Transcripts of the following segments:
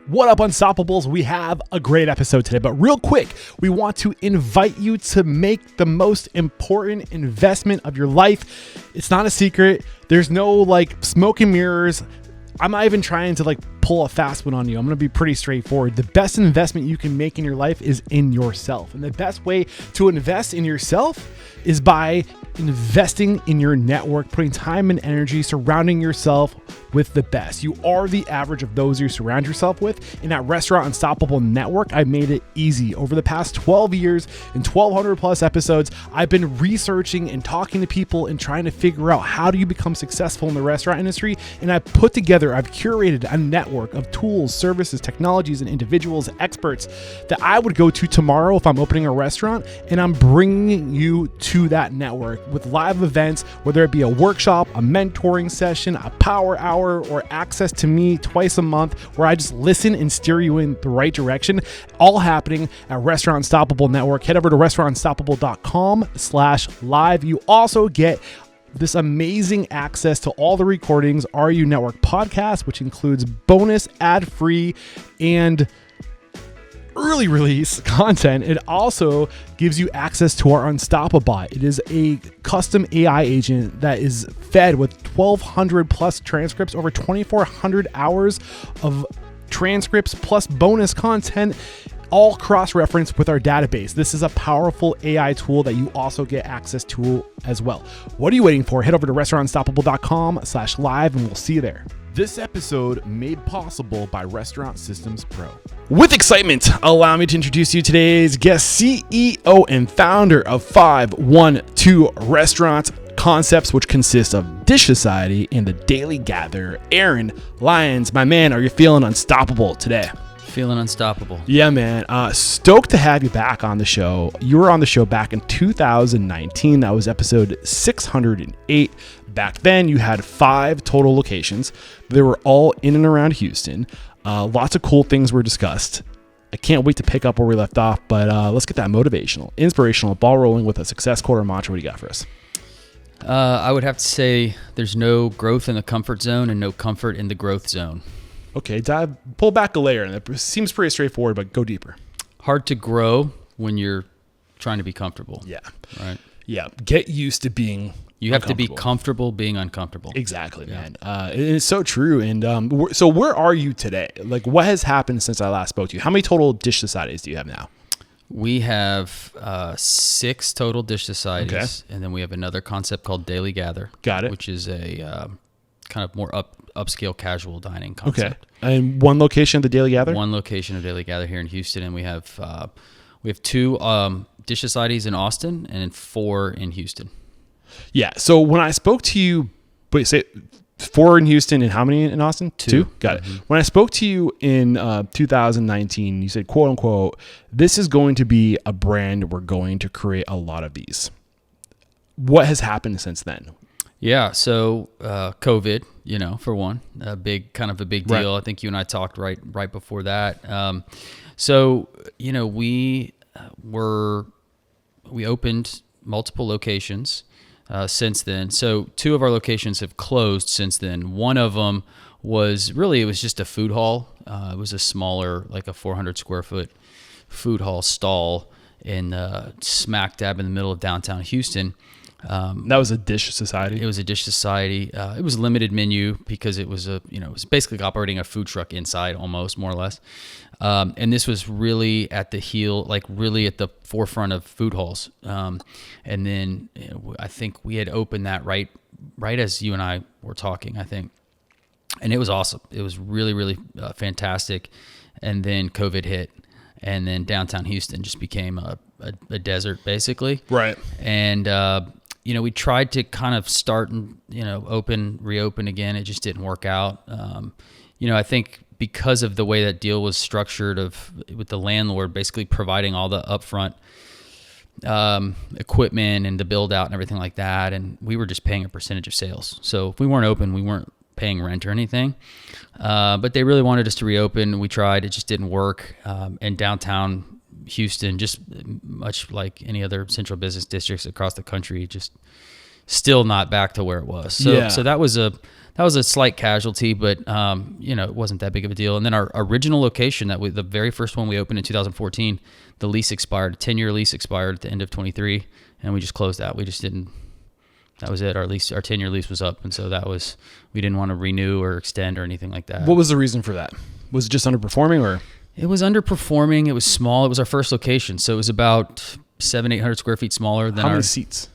What up, Unstoppables? We have a great episode today, but real quick, we want to invite you to make the most important investment of your life. It's not a secret. There's no like smoke and mirrors. I'm not even trying to like pull a fast one on you. I'm going to be pretty straightforward. The best investment you can make in your life is in yourself. And the best way to invest in yourself is by investing in your network, putting time and energy, surrounding yourself with the best. You are the average of those you surround yourself with. In that Restaurant Unstoppable network, I made it easy. Over the past 12 years and 1,200 plus episodes, I've been researching and talking to people and trying to figure out how do you become successful in the restaurant industry. And I've curated a network of tools, services, technologies, and individuals, experts that I would go to tomorrow if I'm opening a restaurant. And I'm bringing you to that network with live events, whether it be a workshop, a mentoring session, a power hour, or access to me twice a month where I just listen and steer you in the right direction, all happening at Restaurant Unstoppable Network. Head over to restaurantunstoppable.com/live. You also get this amazing access to all the recordings, RU Network podcast, which includes bonus ad-free and early release content. It also gives you access to our Unstoppable bot. It is a custom AI agent that is fed with 1,200 plus transcripts, over 2,400 hours of transcripts plus bonus content, all cross-referenced with our database. This is a powerful AI tool that you also get access to as well. What are you waiting for? Head over to restaurantunstoppable.com/live and we'll see you there. This episode made possible by Restaurant Systems Pro. With excitement, allow me to introduce you today's guest, CEO and founder of 512 Restaurant Concepts, which consists of Dish Society and the Daily Gather. Aaron Lyons, my man, are you feeling unstoppable today? Feeling unstoppable. Yeah, man. Stoked to have you back on the show. You were on the show back in 2019. That was episode 608. Back then, you had 5 total locations. They were all in and around Houston. Lots of cool things were discussed. I can't wait to pick up where we left off, but let's get that motivational, inspirational, ball rolling with a success quote or mantra. What do you got for us? I would have to say there's no growth in the comfort zone and no comfort in the growth zone. Okay, pull back a layer. And it seems pretty straightforward, but go deeper. Hard to grow when you're trying to be comfortable. Yeah. Right. Yeah. Get used to being You have to be comfortable being uncomfortable. Exactly, man. It's so true. And so where are you today? Like, what has happened since I last spoke to you? How many total Dish Societies do you have now? We have 6 total Dish Societies, and then we have another concept called Daily Gather. Got it. Which is a kind of more upscale casual dining concept. Okay. And one location of the Daily Gather? One location of Daily Gather here in Houston, and we have 2 Dish Societies in Austin and 4 in Houston. Yeah. So when I spoke to you, wait, say 4 in Houston and how many in Austin? 2? Got it. When I spoke to you in 2019, you said, quote unquote, this is going to be a brand. We're going to create a lot of these. What has happened since then? Yeah. So COVID, for one, a big deal. Right. I think you and I talked right before that. We opened multiple locations since then. So 2 of our locations have closed since then. One of them was just a food hall. It was a smaller, like a 400 square foot food hall stall in smack dab in the middle of downtown Houston. That was a Dish Society. It was a Dish Society. It was a limited menu because it was it was basically operating a food truck inside almost, more or less. And this was really at the forefront of food halls. And then I think we had opened that right as you and I were talking, I think. And it was awesome. It was really, really fantastic. And then COVID hit. And then downtown Houston just became a desert, basically. Right. And, we tried to kind of start and, reopen again. It just didn't work out. I think because of the way that deal was structured with the landlord basically providing all the upfront equipment and the build out and everything like that. And we were just paying a percentage of sales. So if we weren't open, we weren't paying rent or anything. But they really wanted us to reopen. We tried, it just didn't work. And downtown Houston, just much like any other central business districts across the country, just still not back to where it was. So that was that was a slight casualty, but it wasn't that big of a deal. And then our original location, the very first one we opened in 2014, the lease expired. A 10-year lease expired at the end of 23, and we just closed that. We just didn't. That was it. Our 10-year lease was up, and so we didn't want to renew or extend or anything like that. What was the reason for that? Was it just underperforming, or? It was underperforming. It was small. It was our first location, so it was about 700-800 square feet smaller than How many seats?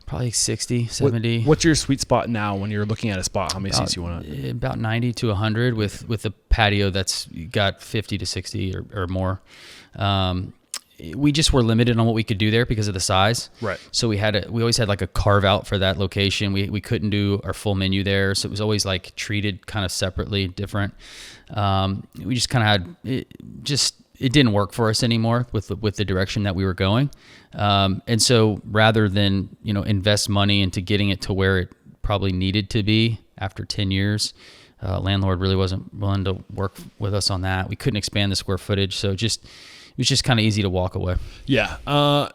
Probably 60, 70. What's your sweet spot now when you're looking at a spot? How many seats you want? About 90 to 100 with a patio that's got 50 to 60 or more. We just were limited on what we could do there because of the size. Right. So we always had like a carve out for that location. We couldn't do our full menu there. So it was always like treated kind of separately, different. We just kind of had it didn't work for us anymore with the direction that we were going. And so rather than, invest money into getting it to where it probably needed to be after 10 years, landlord really wasn't willing to work with us on that. We couldn't expand the square footage. So it was just kind of easy to walk away. Yeah.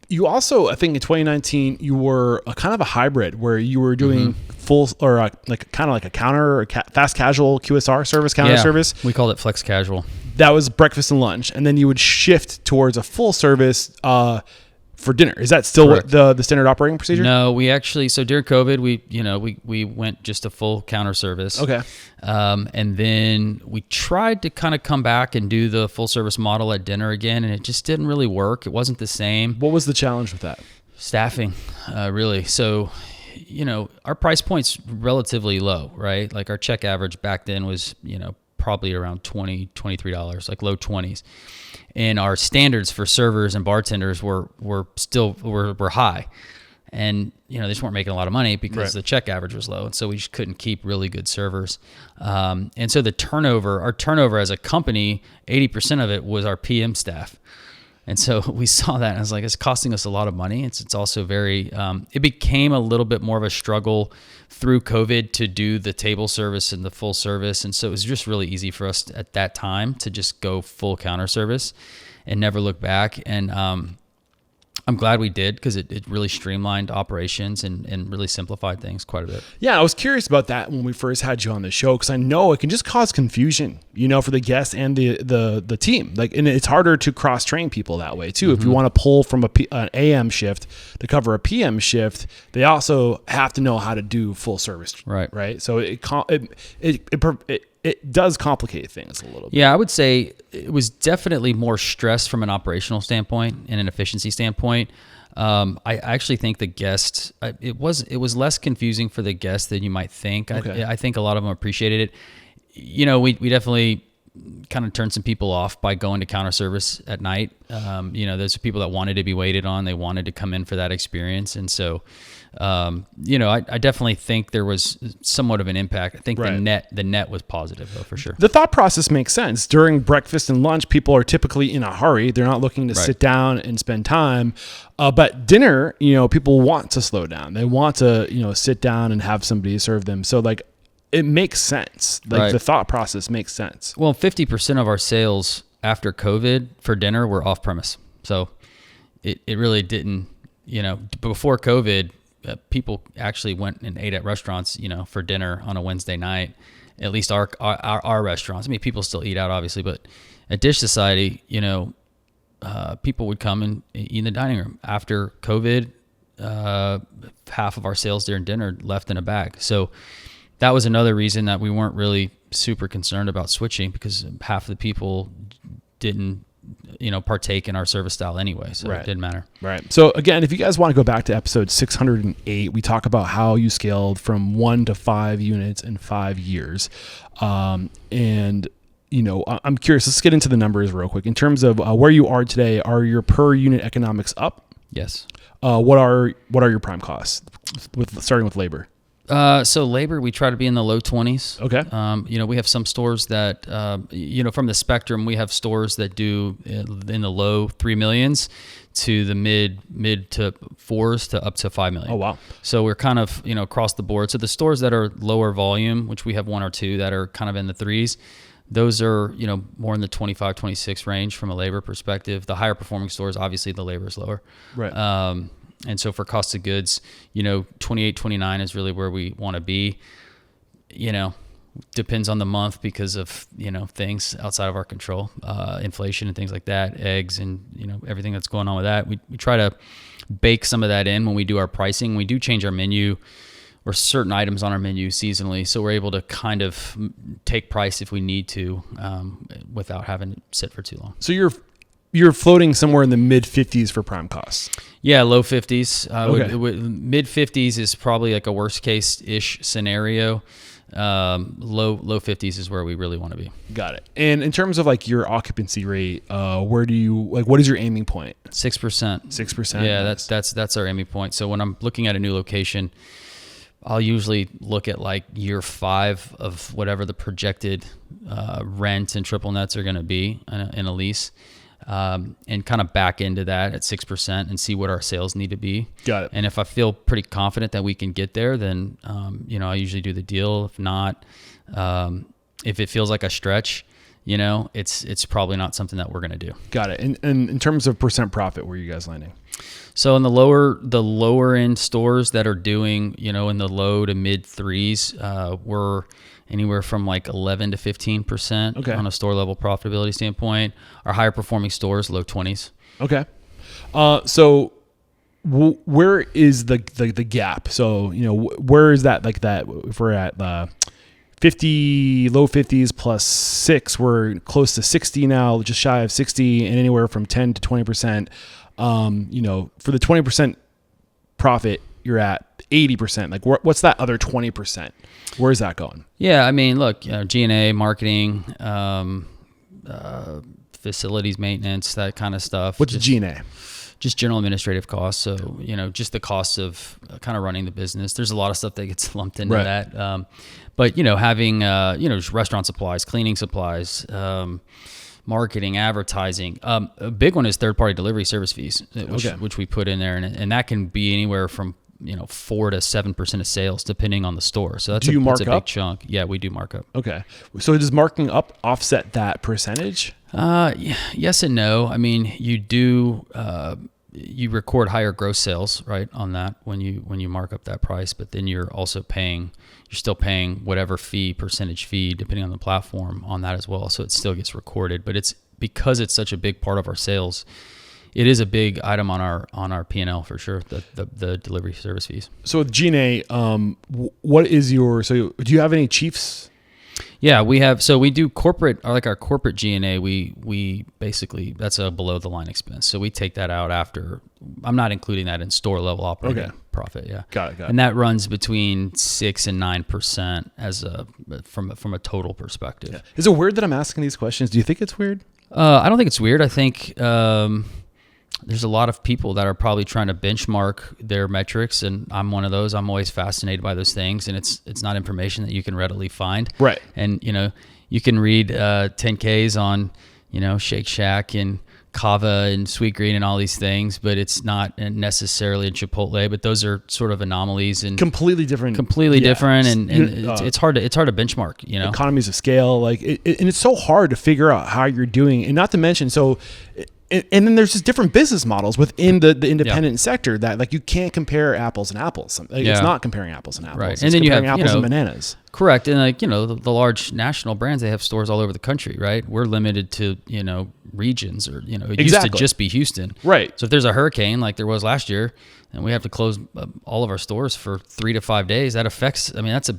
You also, I think in 2019, you were a kind of a hybrid where you were doing full or kind of like a counter or fast casual QSR service, service. We called it flex casual. That was breakfast and lunch. And then you would shift towards a full service for dinner. Is that still what the standard operating procedure? No, we actually, so during COVID, we went just a full counter service. Okay. And then we tried to kind of come back and do the full service model at dinner again, and it just didn't really work. It wasn't the same. What was the challenge with that? Staffing, really. So, our price point's relatively low, right? Like our check average back then was, probably around $20, $23, like low 20s. And our standards for servers and bartenders were high. And, they just weren't making a lot of money because the check average was low. And so we just couldn't keep really good servers. And so our turnover as a company, 80% of it was our PM staff. And so we saw that and I was like, it's costing us a lot of money. It's also very, it became a little bit more of a struggle through COVID to do the table service and the full service. And so it was just really easy for us at that time to just go full counter service and never look back. And I'm glad we did because it really streamlined operations and really simplified things quite a bit. Yeah, I was curious about that when we first had you on the show because I know it can just cause confusion, for the guests and the team. And it's harder to cross train people that way too. If you want to pull from an AM shift to cover a PM shift, they also have to know how to do full service. Right. So it does complicate things a little bit. Yeah, I would say it was definitely more stress from an operational standpoint and an efficiency standpoint. I actually think the guests, it was less confusing for the guests than you might think. Okay. I think a lot of them appreciated it. We definitely kind of turned some people off by going to counter service at night. Those are people that wanted to be waited on. They wanted to come in for that experience. And so, I definitely think there was somewhat of an impact. I think the net was positive though, for sure. The thought process makes sense. During breakfast and lunch, people are typically in a hurry. They're not looking to sit down and spend time. But dinner, people want to slow down. They want to, sit down and have somebody serve them. So it makes sense. The thought process makes sense. Well, 50% of our sales after COVID for dinner were off premise. So it really didn't, before COVID, people actually went and ate at restaurants, for dinner on a Wednesday night, at least our restaurants. I mean, people still eat out obviously, but at Dish Society, people would come and eat in the dining room. After COVID, half of our sales during dinner left in a bag. So that was another reason that we weren't really super concerned about switching because half of the people didn't, partake in our service style anyway. So it didn't matter. Right. So again, if you guys want to go back to episode 608, we talk about how you scaled from 1 to 5 units in 5 years. I'm curious, let's get into the numbers real quick. In terms of where you are today, are your per unit economics up? Yes. What are your prime costs starting with labor? So labor, we try to be in the low 20s. Okay. We have some stores that, from the spectrum, we have stores that do in the low 3 millions to the mid to 4s to up to 5 million. Oh, wow. So we're kind of, across the board. So the stores that are lower volume, which we have 1 or 2 that are kind of in the 3s, those are, more in the 25, 26 range from a labor perspective. The higher performing stores, obviously the labor is lower. Right. And so for cost of goods, 28, 29 is really where we want to be. Depends on the month because of, things outside of our control, inflation and things like that, eggs and, everything that's going on with that. We try to bake some of that in when we do our pricing. We do change our menu or certain items on our menu seasonally. So we're able to kind of take price if we need to, without having to sit for too long. So you're floating somewhere in the mid 50s for prime costs. Yeah, low 50s. Okay. Mid 50s is probably like a worst case ish scenario. Low 50s is where we really want to be. Got it. And in terms of like your occupancy rate, what is your aiming point? 6%. 6%. Yeah, that's our aiming point. So when I'm looking at a new location, I'll usually look at like year 5 of whatever the projected rent and triple nets are going to be in a lease. And kind of back into that at 6% and see what our sales need to be. Got it. And if I feel pretty confident that we can get there, then, I usually do the deal. If not, if it feels like a stretch, it's probably not something that we're going to do. Got it. And in terms of percent profit, where are you guys landing? So in the lower end stores that are doing, in the low to mid 3s, we're anywhere from like 11 to 15% on a store level profitability standpoint. Our higher performing stores, low 20s. Okay. So where is the gap? So, where is that, like that, if we're at low 50s plus 6, we're close to 60 now, just shy of 60, and anywhere from 10 to 20%. For the 20% profit, you're at 80%. Like what's that other 20%? Where is that going? Yeah. I mean, look, G&A, marketing, facilities maintenance, that kind of stuff. What's G&A? Just general administrative costs. So, just the cost of kind of running the business. There's a lot of stuff that gets lumped into that. But, having, just restaurant supplies, cleaning supplies, marketing, advertising. A big one is third-party delivery service fees, which we put in there. And that can be anywhere from 4 to 7% of sales, depending on the store. So that's a big chunk. Yeah, we do mark up. Okay. So does marking up offset that percentage? Yes and no. I mean, you do, you record higher gross sales, right, on that when you mark up that price, but then you're still paying whatever percentage fee, depending on the platform on that as well. So it still gets recorded, but because it's such a big part of our sales, it is a big item on our P&L for sure, the delivery service fees. So with G&A, do you have any chiefs? Yeah, we have. So we do our corporate G&A. We basically, that's a below the line expense. So we take that out after. I'm not including that in store level operating profit. Yeah, got it. And that runs between 6 and 9% from a total perspective. Yeah. Is it weird that I'm asking these questions? Do you think it's weird? I don't think it's weird. I think there's a lot of people that are probably trying to benchmark their metrics, and I'm one of those. I'm always fascinated by those things, and it's not information that you can readily find. Right. And you can read 10Ks on Shake Shack and Kava and Sweet Green and all these things, but it's not necessarily in Chipotle. But those are sort of anomalies and completely different, and it's hard to benchmark. Economies of scale, and it's so hard to figure out how you're doing, and not to mention And then there's just different business models within the independent sector that like you can't compare apples and apples. It's not comparing apples and apples. Right. It's And then you have apples and bananas. Correct. And the large national brands, they have stores all over the country, right? We're limited to, regions or, it used to just be Houston. Right. So if there's a hurricane like there was last year and we have to close all of our stores for 3 to 5 days, that affects,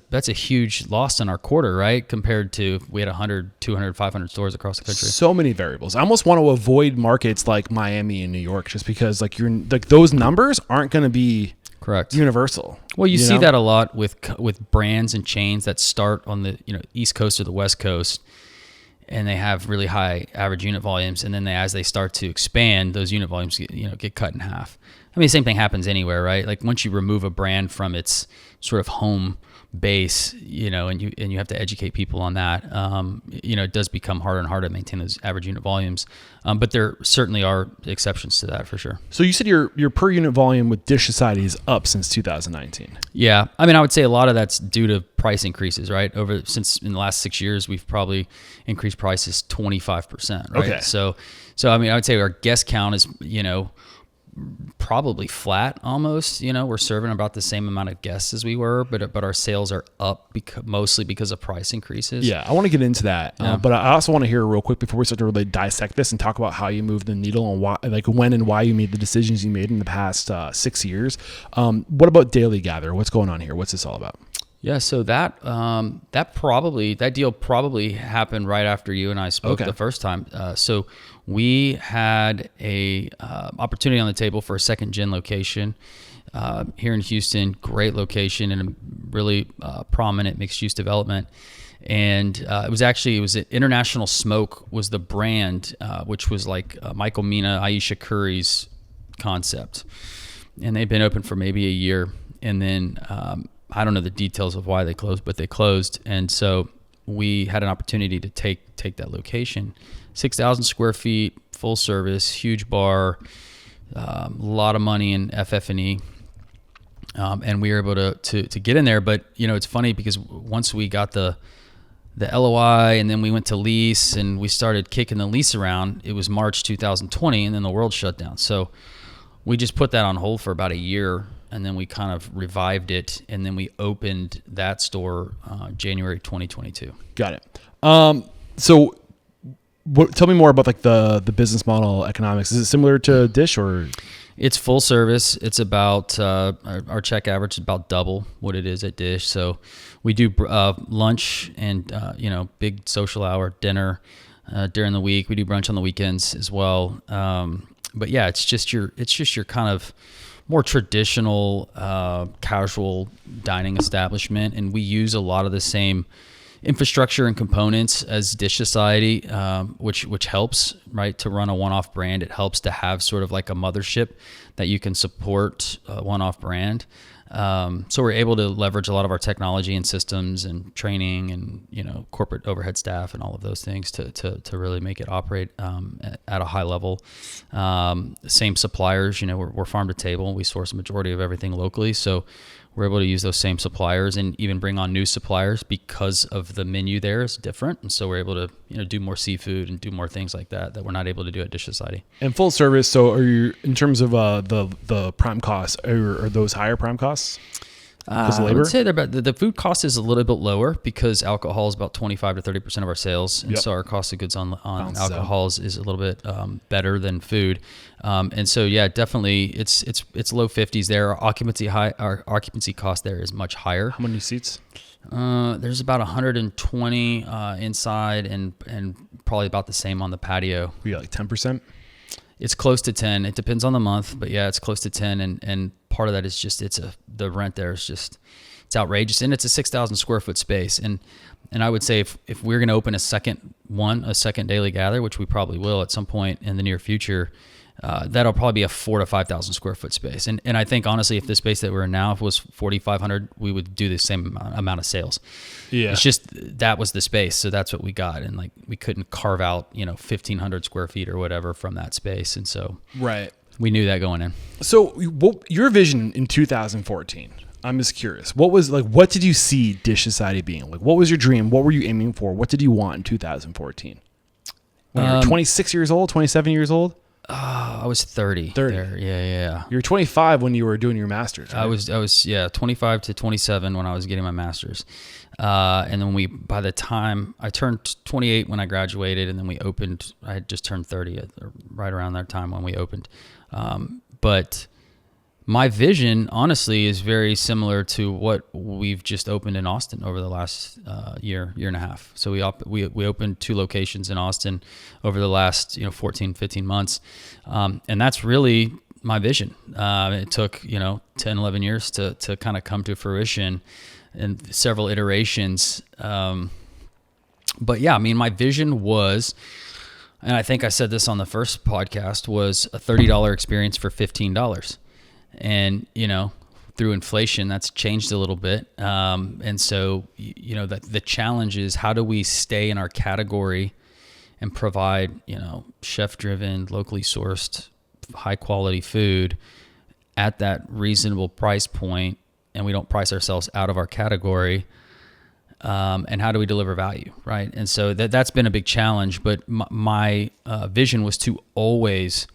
that's a huge loss in our quarter, right? Compared to we had 100, 200, 500 stores across the country. So many variables. I almost want to avoid markets like Miami and New York just because those numbers aren't going to be correct universal. Well, you see that a lot with brands and chains that start on the East Coast or the West Coast, and they have really high average unit volumes, and then as they start to expand, those unit volumes get cut in half. I mean, same thing happens anywhere, right? Like once you remove a brand from its sort of home base, and you have to educate people on that, it does become harder and harder to maintain those average unit volumes. But there certainly are exceptions to that for sure. So you said your per unit volume with Dish Society is up since 2019. Yeah. I mean, I would say a lot of that's due to price increases, right? Since in the last 6 years, we've probably increased prices 25%, right? Okay. So I mean, I would say our guest count is, probably flat almost. We're serving about the same amount of guests as we were, but our sales are up mostly because of price increases. Yeah, I want to get into that, Yeah. but I also want to hear real quick before we start to really dissect this and talk about how you moved the needle and why, like when and why you made the decisions you made in the past 6 years. What about Daily Gather? What's going on here? What's this all about? Yeah, so that deal probably happened right after you and I spoke the first time. So we had a opportunity on the table for a second gen location here in Houston. Great location and a really prominent mixed use development. And it was International Smoke was the brand, which was like Michael Mina, Aisha Curry's concept, and they'd been open for maybe a year, and then I don't know the details of why they closed, but they closed. And so we had an opportunity to take that location, 6,000 square feet, full service, huge bar, a lot of money in FF&E. And we were able to get in there. But, it's funny because once we got the LOI and then we went to lease and we started kicking the lease around, it was March 2020 and then the world shut down. So we just put that on hold for about a year. And then we kind of revived it, and then we opened that store January 2022. Got it. So tell me more about like the business model economics. Is it similar to Dish or? It's full service. It's about our check average is about double what it is at Dish. So we do lunch and big social hour, dinner during the week. We do brunch on the weekends as well. But yeah, it's just your kind of more traditional casual dining establishment, and we use a lot of the same infrastructure and components as Dish Society, which helps, right, to run a one-off brand. It helps to have sort of like a mothership that you can support a one-off brand. So we're able to leverage a lot of our technology and systems and training and corporate overhead staff and all of those things to really make it operate at a high level. Same suppliers, we're farm to table. We source a majority of everything locally, so we're able to use those same suppliers and even bring on new suppliers because of the menu there is different. And so we're able to do more seafood and do more things like that we're not able to do at Dish Society. And full service. So are you, in terms of the prime costs, are those higher prime costs? Because of labor? I would say the food cost is a little bit lower because alcohol is about 25 to 30% of our sales. And so our cost of goods on alcohols is a little bit better than food. And so, yeah, definitely it's low 50s there. Our occupancy cost there is much higher. How many seats? There's about 120 inside and probably about the same on the patio. We got like 10%? It's close to 10. It depends on the month, but yeah, it's close to 10. And part of that is just the rent there is just, it's outrageous, and it's a 6,000 square foot space. And I would say if we're going to open a second Daily Gather, which we probably will at some point in the near future, that'll probably be a 4,000 to 5,000 square foot space. And I think honestly, if the space that we're in now, if it was 4,500, we would do the same amount of sales. Yeah. It's just, that was the space. So that's what we got. And like, we couldn't carve out, 1,500 square feet or whatever from that space. And so right. We knew that going in. So your vision in 2014, I'm just curious, what did you see Dish Society being? Like, what was your dream? What were you aiming for? What did you want in 2014? When you were 26 years old, 27 years old? I was 30. 30. There. Yeah. You were 25 when you were doing your master's, right? I was 25 to 27 when I was getting my master's. And then by the time I turned 28 when I graduated, and then we opened, I had just turned 30 right around that time when we opened. But my vision, honestly, is very similar to what we've just opened in Austin over the last year and a half. So we opened 2 locations in Austin over the last 14, 15 months, and that's really my vision. It took 10, 11 years to kind of come to fruition, and several iterations. But yeah, I mean, my vision was, and I think I said this on the first podcast, was a $30 experience for $15. And, through inflation, that's changed a little bit. And so, the challenge is, how do we stay in our category and provide, chef-driven, locally sourced, high-quality food at that reasonable price point, and we don't price ourselves out of our category? And how do we deliver value, right? And so that's been a big challenge. But my vision was to always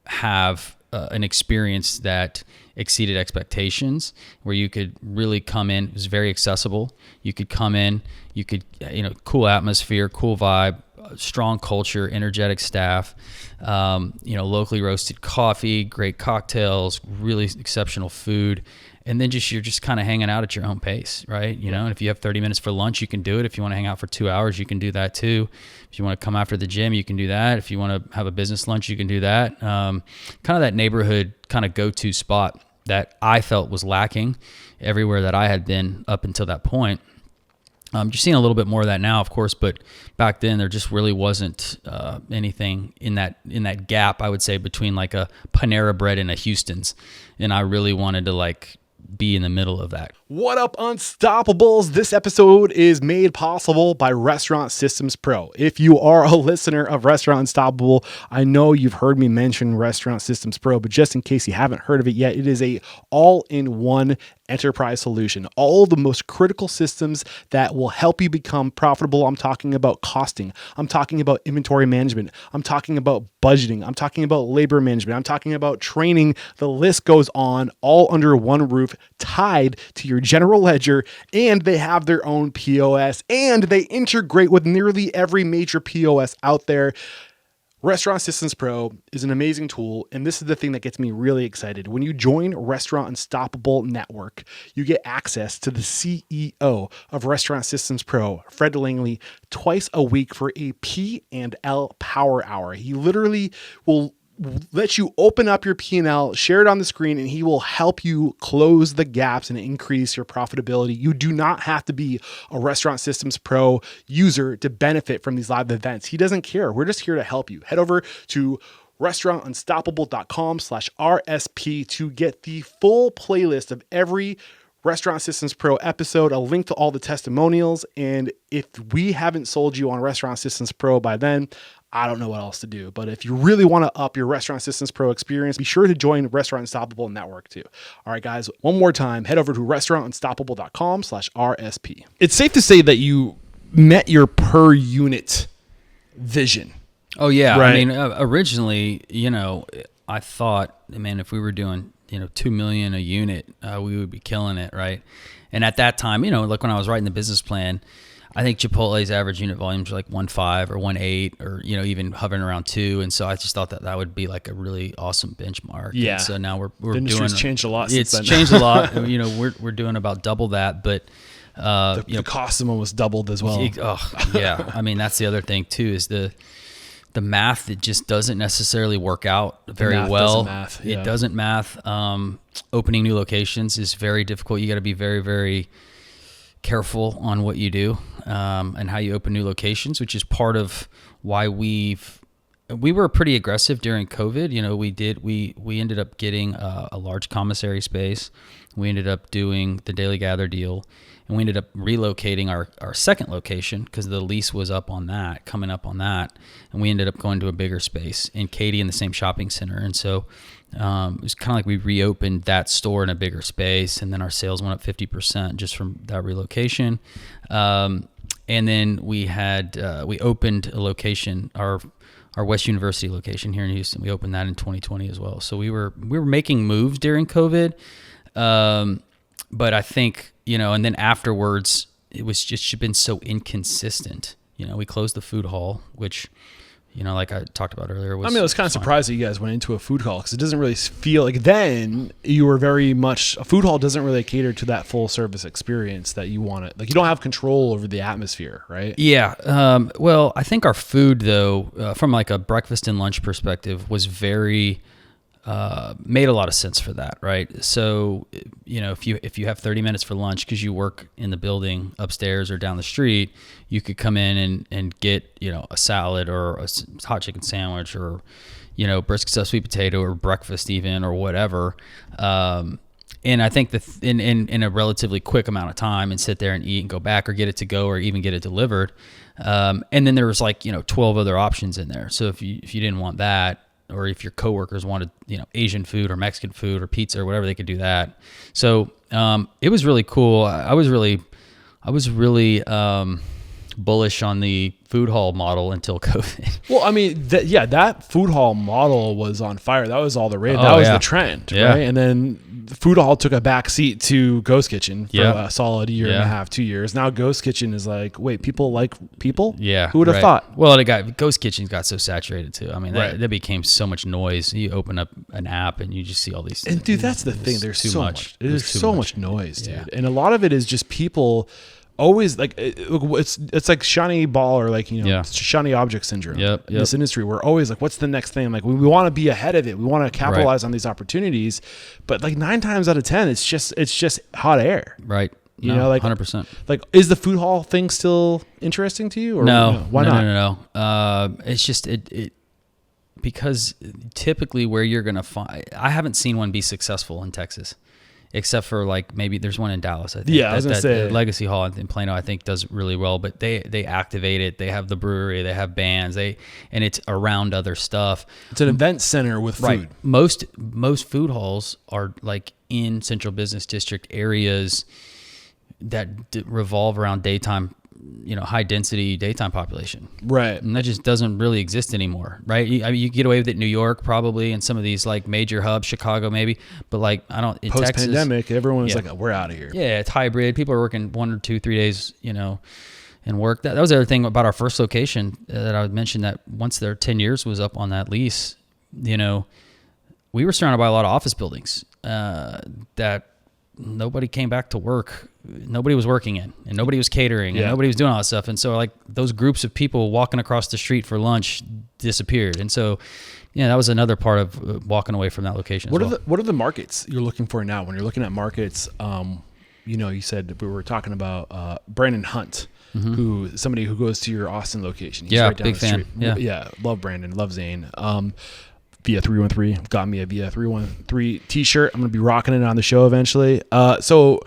have an experience that exceeded expectations, where you could really come in. It was very accessible. You could come in, you could, cool atmosphere, cool vibe, strong culture, energetic staff, locally roasted coffee, great cocktails, really exceptional food. And then you're just kind of hanging out at your own pace, right? And if you have 30 minutes for lunch, you can do it. If you want to hang out for 2 hours, you can do that too. If you want to come after the gym, you can do that. If you want to have a business lunch, you can do that. Kind of that neighborhood kind of go-to spot that I felt was lacking everywhere that I had been up until that point. You're seeing a little bit more of that now, of course, but back then there just really wasn't anything in that gap, I would say, between like a Panera Bread and a Houston's. And I really wanted to be in the middle of that. What up, Unstoppables? This episode is made possible by Restaurant Systems Pro. If you are a listener of Restaurant Unstoppable, I know you've heard me mention Restaurant Systems Pro, but just in case you haven't heard of it yet, it is a all-in-one enterprise solution. All the most critical systems that will help you become profitable. I'm talking about costing. I'm talking about inventory management. I'm talking about budgeting. I'm talking about labor management. I'm talking about training. The list goes on, all under one roof, tied to your general ledger, and they have their own POS, and they integrate with nearly every major POS out there. Restaurant Systems Pro is an amazing tool, and this is the thing that gets me really excited. When you join Restaurant Unstoppable Network, you get access to the CEO of Restaurant Systems Pro, Fred Langley, twice a week for a P&L Power Hour. He literally will let you open up your P&L, share it on the screen, and he will help you close the gaps and increase your profitability. You do not have to be a Restaurant Systems Pro user to benefit from these live events. He doesn't care. We're just here to help you. Head over to restaurantunstoppable.com/RSP to get the full playlist of every Restaurant Systems Pro episode, a link to all the testimonials. And if we haven't sold you on Restaurant Systems Pro by then, I don't know what else to do. But if you really want to up your Restaurant Systems Pro experience, be sure to join Restaurant Unstoppable Network too. All right, guys, one more time, head over to restaurantunstoppable.com/RSP. It's safe to say that you met your per unit vision. Oh yeah. Right. I mean, originally, I thought, man, if we were doing, $2 million a unit, we would be killing it. Right. And at that time, like when I was writing the business plan, I think Chipotle's average unit volumes are like 1.5 or 1.8 or, even hovering around 2. And so I just thought that would be like a really awesome benchmark. Yeah. And so now we're the industry's changed a lot since then. It's changed a lot. We're doing about double that, but the cost of them was doubled as well. Yeah. I mean, that's the other thing too, is the math, it just doesn't necessarily work out very well. It doesn't math. Opening new locations is very difficult. You got to be very, very careful on what you do and how you open new locations, which is part of why we were pretty aggressive during COVID. We ended up getting a large commissary space. We ended up doing the Daily Gather deal, and we ended up relocating our second location because the lease was coming up on that. And we ended up going to a bigger space in Katy in the same shopping center. And so it was kind of like we reopened that store in a bigger space, and then our sales went up 50% just from that relocation. And then we opened a location, our West University location here in Houston. We opened that in 2020 as well. So we were making moves during COVID. But I think, and then afterwards, it was just been so inconsistent. We closed the food hall, which, like I talked about earlier, I was kind of surprised that you guys went into a food hall, because it doesn't really feel like then you were very much, a food hall doesn't really cater to that full service experience that you want it. Like, you don't have control over the atmosphere, right? Yeah. Well, I think our food though, from like a breakfast and lunch perspective, was very, made a lot of sense for that, right? So, if you have 30 minutes for lunch because you work in the building upstairs or down the street, you could come in and get, a salad or a hot chicken sandwich or, brisket stuffed sweet potato or breakfast even or whatever. And I think that in a relatively quick amount of time, and sit there and eat and go back or get it to go or even get it delivered. And then there was 12 other options in there. So if you didn't want that, or if your coworkers wanted, Asian food or Mexican food or pizza or whatever, they could do that. So it was really cool. I was really bullish on the food hall model until COVID. Well, I mean, that food hall model was on fire. That was all the rage. Oh, that was yeah. the trend, Yeah. right? And then the food hall took a back seat to Ghost Kitchen for Yeah. a solid year and a half, 2 years. Now Ghost Kitchen is like, wait, people like people? Yeah. Who would have right. thought? Well, Ghost Kitchens got so saturated too. I mean, Right. that became so much noise. You open up an app and you just see all these. And dude, that's the thing. There's too so much. much. There's There's too so much. much noise, dude. Yeah. And a lot of it is just people always like it's like shiny ball or like Yeah. shiny object syndrome. Yep, In this industry, we're always like, what's the next thing? Like we want to be ahead of it. We want to capitalize on these opportunities, but like 9 times out of 10, it's just hot air. Right. You know, like 100%. Like, is the food hall thing still interesting to you? Or No. Why not? No. It's just it because typically where you're gonna find, I haven't seen one be successful in Texas. Except for like maybe there's one in Dallas, I think. Yeah, I was gonna say the Legacy Hall in Plano, I think does really well. But they activate it. They have the brewery. They have bands. And it's around other stuff. It's an event center with food. Right. Most food halls are like in central business district areas that revolve around daytime, high density daytime population. Right. And that just doesn't really exist anymore, right? You get away with it in New York probably, and some of these like major hubs, Chicago maybe, but like in Post Texas, pandemic, everyone's like, we're out of here. yeah, it's hybrid. People are working 1 or 2, 3 days, and work. That was the other thing about our first location that I would mention, that once their 10 years was up on that lease, we were surrounded by a lot of office buildings that nobody came back to work. Nobody was working in, and nobody was catering, and nobody was doing all that stuff. And so like those groups of people walking across the street for lunch disappeared. And so, that was another part of walking away from that location. What are the markets you're looking for now? When you're looking at markets, you said we were talking about Brandon Hunt, somebody who goes to your Austin location. He's right down big the fan. street. Yeah, love Brandon, love Zane. Via 313 got me a Via 313 t-shirt. I'm gonna be rocking it on the show eventually. So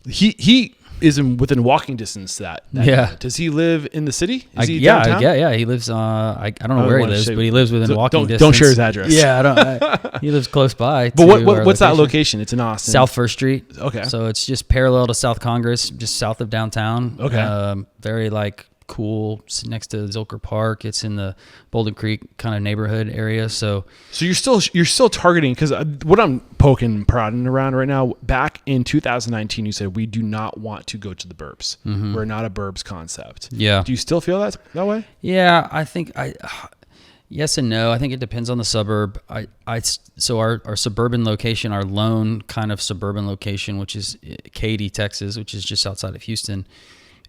he is within walking distance to that. Yeah. Does he live in the city? Is he downtown? Yeah. He lives. I don't know where he lives, but he lives within walking distance. Don't share his address. Yeah, he lives close by. But what's that location? It's in Austin. South First Street. Okay. So it's just parallel to South Congress, just south of downtown. Okay. Very like cool, next to Zilker Park. It's in the Bolden Creek kind of neighborhood area. So you're still targeting, because what I'm poking, prodding around right now. Back in 2019, you said we do not want to go to the burbs. Mm-hmm. We're not a burbs concept. Yeah. Do you still feel that way? Yeah, I think yes and no. I think it depends on the suburb. So our suburban location, our lone kind of suburban location, which is Katy, Texas, which is just outside of Houston.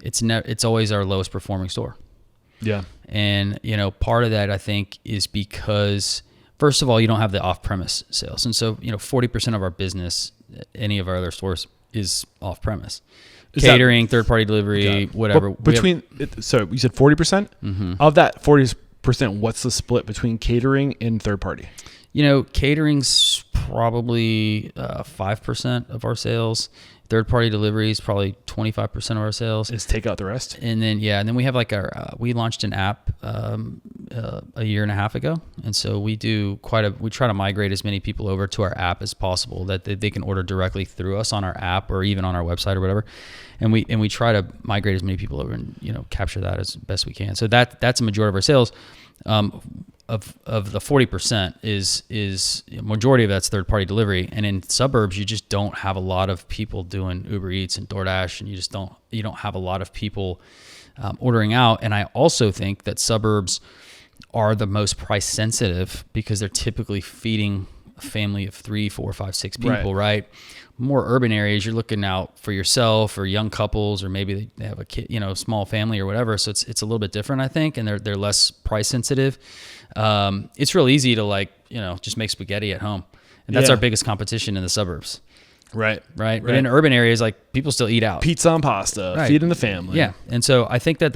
It's always our lowest performing store. Yeah. And, part of that I think is because, first of all, you don't have the off-premise sales. And so, 40% of our business, any of our other stores, is off-premise. Catering, third-party delivery, whatever. But you said 40%? Of that 40%, what's the split between catering and third-party? Catering's probably 5% of our sales. Third-party delivery is probably 25% of our sales. Is take out the rest? And then we have like we launched an app a year and a half ago, and so we try to migrate as many people over to our app as possible, that they can order directly through us on our app or even on our website or whatever. And we try to migrate as many people over and capture that as best we can. So that's a majority of our sales. Of the 40% is majority of that's third party delivery, and in suburbs you just don't have a lot of people doing Uber Eats and DoorDash, and you don't have a lot of people ordering out. And I also think that suburbs are the most price sensitive because they're typically feeding a family of 3, 4, 5, 6 people, right? More urban areas, you're looking out for yourself or young couples, or maybe they have a kid, small family or whatever. So it's a little bit different, I think, and they're less price sensitive. It's real easy to just make spaghetti at home, and that's our biggest competition in the suburbs. Right. But in urban areas, like, people still eat out. Pizza and pasta, feeding the family. Yeah, and so I think that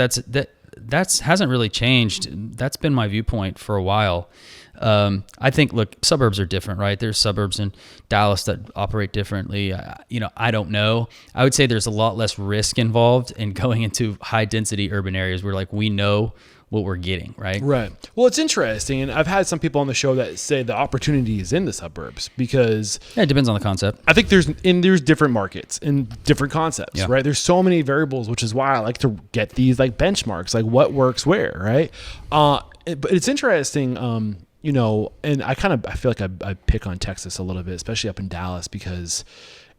hasn't really changed. That's been my viewpoint for a while. I think, look, suburbs are different, right? There's suburbs in Dallas that operate differently. I don't know. I would say there's a lot less risk involved in going into high density urban areas where like we know what we're getting, right? Right. Well, it's interesting, and I've had some people on the show that say the opportunity is in the suburbs because Yeah, it depends on the concept. I think there's different markets and different concepts, right? There's so many variables, which is why I like to get these like benchmarks, like what works where, right? But it's interesting, and I feel like I pick on Texas a little bit, especially up in Dallas, because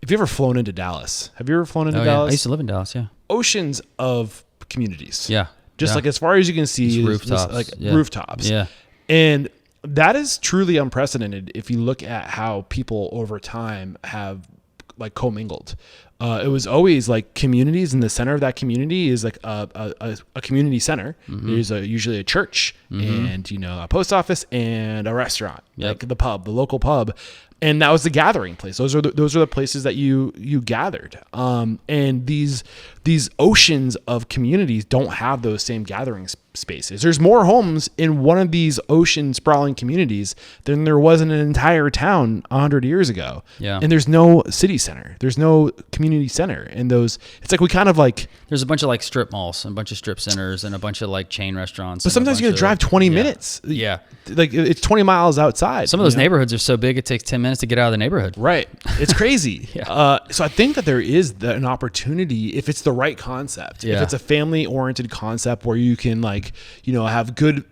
if you ever flown into Dallas, have you ever flown into Dallas? I used to live in Dallas, yeah. Oceans of communities. Yeah. Just like as far as you can see, rooftops. Rooftops. Yeah. And that is truly unprecedented if you look at how people over time have like commingled. It was always like communities, in the center of that community is like a community center. There's usually a church and, a post office and a restaurant, like the local pub. And that was the gathering place. Those are the places that you gathered. And these oceans of communities don't have those same gathering spaces. There's more homes in one of these ocean sprawling communities than there was in an entire town 100 years ago. Yeah. And there's no city center. There's no community center in those. It's like we kind of like. There's a bunch of like strip malls and a bunch of strip centers and a bunch of like chain restaurants. But sometimes you got to drive 20 minutes. Yeah. Like it's 20 miles outside. Some of those neighborhoods are so big it takes 10 minutes to get out of the neighborhood. Right. It's crazy. Yeah. So I think that there is an opportunity if it's the right concept. Yeah. If it's a family oriented concept where you can have good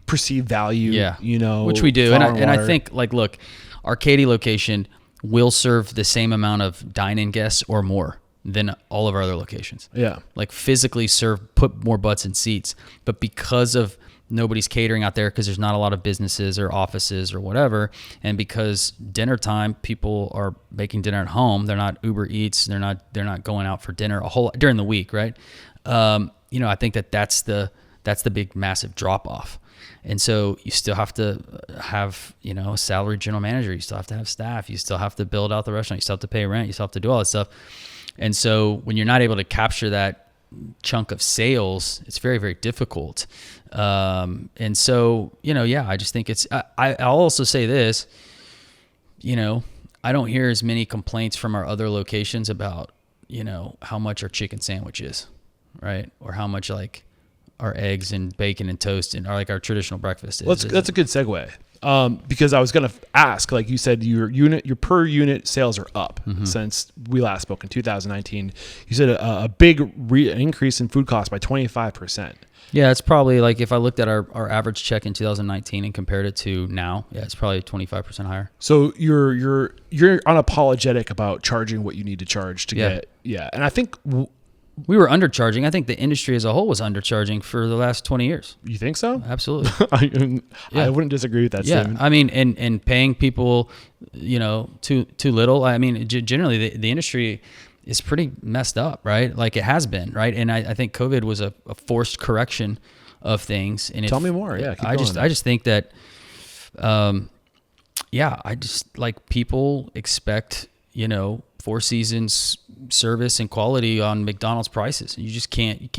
perceived value. Yeah. Which we do. And I think look, our Katy location will serve the same amount of dine-in guests or more than all of our other locations. Yeah. Like physically put more butts in seats. But because of nobody's catering out there, because there's not a lot of businesses or offices or whatever, and because dinner time, people are making dinner at home. They're not Uber Eats. They're not going out for dinner a whole lot during the week, right? I think that's the big massive drop off. And so you still have to have, a salaried general manager. You still have to have staff. You still have to build out the restaurant. You still have to pay rent. You still have to do all that stuff. And so when you're not able to capture that chunk of sales, it's very, very difficult. And so, I just think I'll also say this, I don't hear as many complaints from our other locations about, how much our chicken sandwich is, right? Or how much like our eggs and bacon and toast and our traditional breakfast is. Well, that's a good segue. Because I was going to ask, like you said, your per unit sales are up since we last spoke in 2019. You said a big increase in food costs by 25%. Yeah, it's probably like if I looked at our average check in 2019 and compared it to now, it's probably 25% higher. So you're unapologetic about charging what you need to charge to get. Yeah. And I think we were undercharging. I think the industry as a whole was undercharging for the last 20 years. You think so? Absolutely. I wouldn't disagree with that statement. I mean, and paying people, too little. I mean, generally the industry is pretty messed up, right? Like it has been, right? And I think COVID was a forced correction of things. And tell me more. Yeah. I just think that, I just like people expect, Four Seasons service and quality on McDonald's prices. You just can't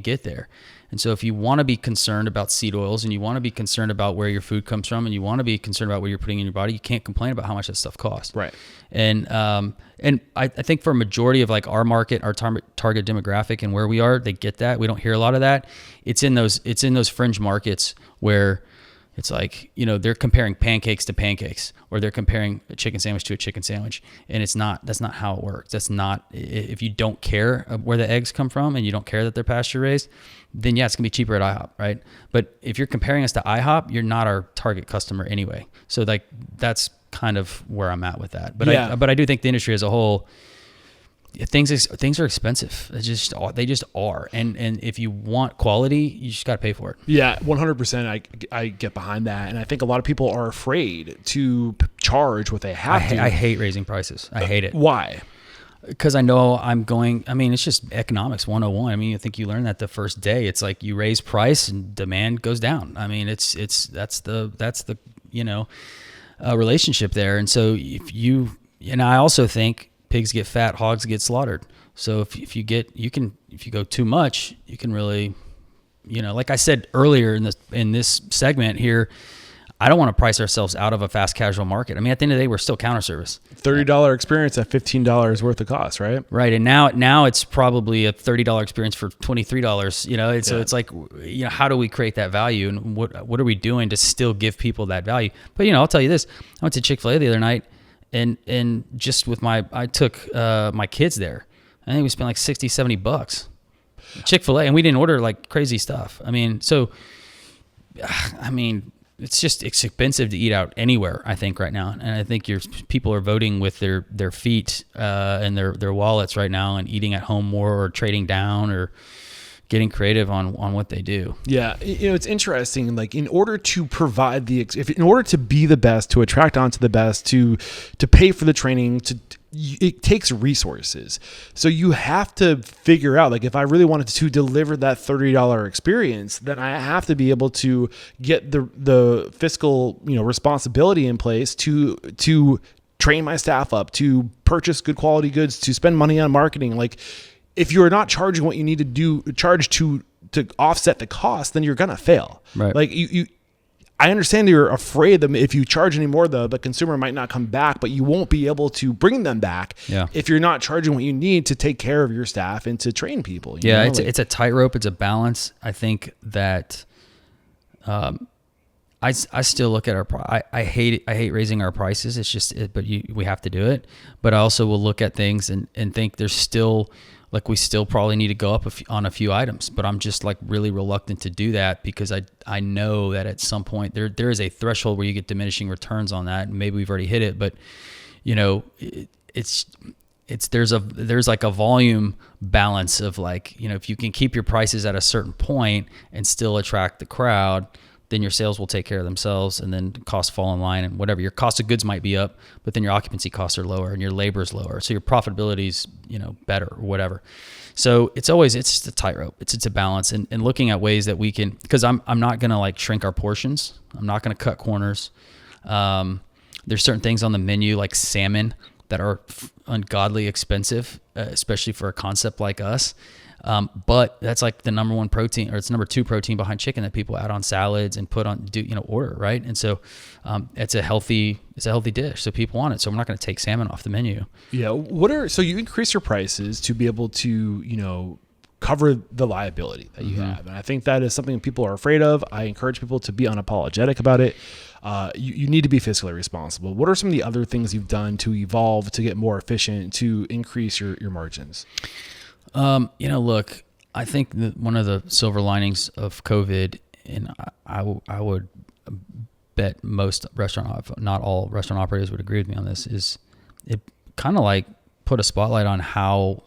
get there. And so if you want to be concerned about seed oils and you want to be concerned about where your food comes from and you want to be concerned about what you're putting in your body, you can't complain about how much that stuff costs. Right. And I think for a majority of like our market, our target demographic and where we are, they get that. We don't hear a lot of that. It's in those fringe markets where it's like, they're comparing pancakes to pancakes, or they're comparing a chicken sandwich to a chicken sandwich. And that's not how it works. That's not, if you don't care where the eggs come from and you don't care that they're pasture raised, then it's going to be cheaper at IHOP, right? But if you're comparing us to IHOP, you're not our target customer anyway. So like, that's kind of where I'm at with that. But I do think the industry as a whole, things are expensive. They just are. And if you want quality, you just got to pay for it. Yeah, 100%. I get behind that. And I think a lot of people are afraid to charge what they have to. I hate raising prices. I hate it. Why? Because I know it's just economics 101. I mean, I think you learn that the first day. It's like you raise price and demand goes down. I mean, that's the relationship there. And so I also think pigs get fat, hogs get slaughtered. So if you go too much, you can really, like I said earlier in this segment here, I don't want to price ourselves out of a fast casual market. I mean, at the end of the day, we're still counter service. $30 experience at $15 worth of cost, right? Right. And now it's probably a $30 experience for $23, you know? So it's like, you know, how do we create that value, and what are we doing to still give people that value? But, you know, I'll tell you this, I went to Chick-fil-A the other night and just with I took my kids there. I think we spent like $60-$70 Chick-fil-A, and we didn't order like crazy stuff. I mean, it's expensive to eat out anywhere, I think, right now. And I think people are voting with their feet and their wallets right now, and eating at home more, or trading down, or getting creative on what they do. Yeah. You know, it's interesting. Like, in order to provide in order to be the best, to attract onto the best, to pay for the training, it takes resources. So you have to figure out, like, if I really wanted to deliver that $30 experience, then I have to be able to get the fiscal, you know, responsibility in place to train my staff up, to purchase good quality goods, to spend money on marketing. Like, if you're not charging what you need to charge to offset the cost, then you're going to fail. Right. Like, I understand you're afraid that if you charge any more, the consumer might not come back, but you won't be able to bring them back if you're not charging what you need to take care of your staff and to train people. You know? It's a tightrope. It's a balance. I think that I still look at I hate raising our prices. It's just, we have to do it. But I also will look at things and think there's still, like, we still probably need to go up on a few items, but I'm just like really reluctant to do that, because I know that at some point there is a threshold where you get diminishing returns on that. And maybe we've already hit it, but, you know, there's like a volume balance of, like, you know, if you can keep your prices at a certain point and still attract the crowd, then your sales will take care of themselves, and then costs fall in line, and whatever. Your cost of goods might be up, but then your occupancy costs are lower and your labor is lower. So your profitability's, you know, better, or whatever. So it's just a tightrope. It's a balance, and looking at ways that we can, because I'm not going to like shrink our portions. I'm not going to cut corners. There's certain things on the menu, like salmon, that are ungodly expensive, especially for a concept like us. But that's like the number one protein, or it's number two protein behind chicken, that people add on salads and order, right? And so, it's a healthy dish, so people want it. So we're not going to take salmon off the menu. Yeah. So you increase your prices to be able to, you know, cover the liability that you have. And I think that is something people are afraid of. I encourage people to be unapologetic about it. You need to be fiscally responsible. What are some of the other things you've done to evolve, to get more efficient, to increase your margins? You know, look, I think that one of the silver linings of COVID, and I would bet most not all restaurant operators would agree with me on this, is it kind of like put a spotlight on how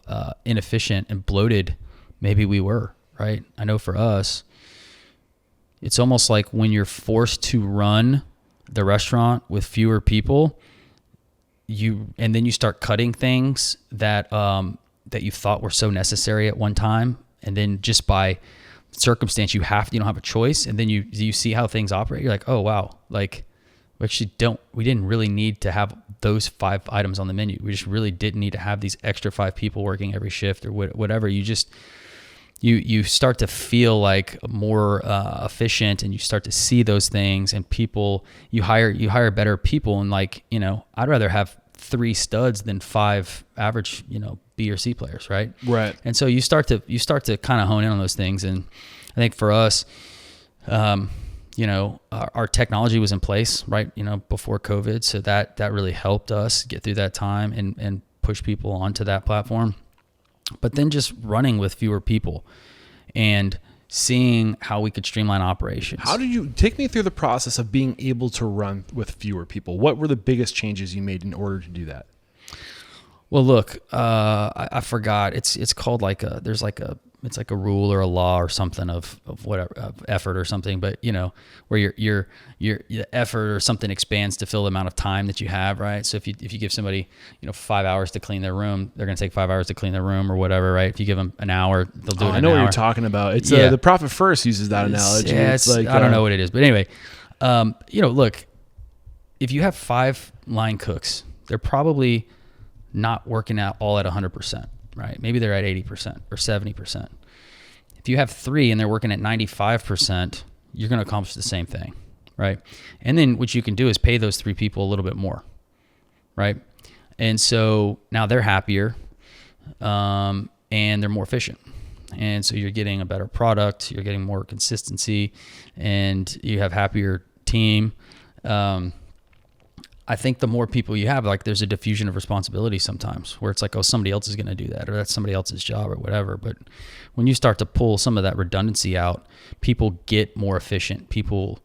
inefficient and bloated maybe we were, right? I know for us, it's almost like when you're forced to run the restaurant with fewer people, and then you start cutting things that you thought were so necessary at one time, and then just by circumstance you don't have a choice, and then you see how things operate. You're like, oh wow, like we didn't really need to have those 5 items on the menu. We just really didn't need to have these extra 5 people working every shift or whatever. You start to feel like more efficient, and you start to see those things, and people, you hire better people, and, like, you know, I'd rather have 3 studs than 5 average, you know, B or C players, right? Right. And so you start to kind of hone in on those things. And I think for us, you know, our technology was in place, right, you know, before COVID. So that really helped us get through that time and push people onto that platform. But then just running with fewer people and seeing how we could streamline operations. How did you take me through the process of being able to run with fewer people? What were the biggest changes you made in order to do that? Well, look, I forgot. It's called it's like a rule or a law or something of whatever, of effort or something. But, you know, where your effort or something expands to fill the amount of time that you have, right? So if you give somebody, you know, 5 hours to clean their room, they're going to take 5 hours to clean their room or whatever, right? If you give them an hour, they'll do it in an hour. I know what you're talking about. It's the Profit First uses that analogy. Yeah, it's like, I don't know what it is, but anyway, you know, look, if you have 5 line cooks, they're probably not working out all at 100%, right? Maybe they're at 80% or 70%. If you have 3 and they're working at 95%, you're going to accomplish the same thing, right? And then what you can do is pay those 3 people a little bit more, right? And so now they're happier, and they're more efficient. And so you're getting a better product, you're getting more consistency, and you have happier team. I think the more people you have, like, there's a diffusion of responsibility sometimes where it's like, oh, somebody else is going to do that, or that's somebody else's job or whatever. But when you start to pull some of that redundancy out, people get more efficient. People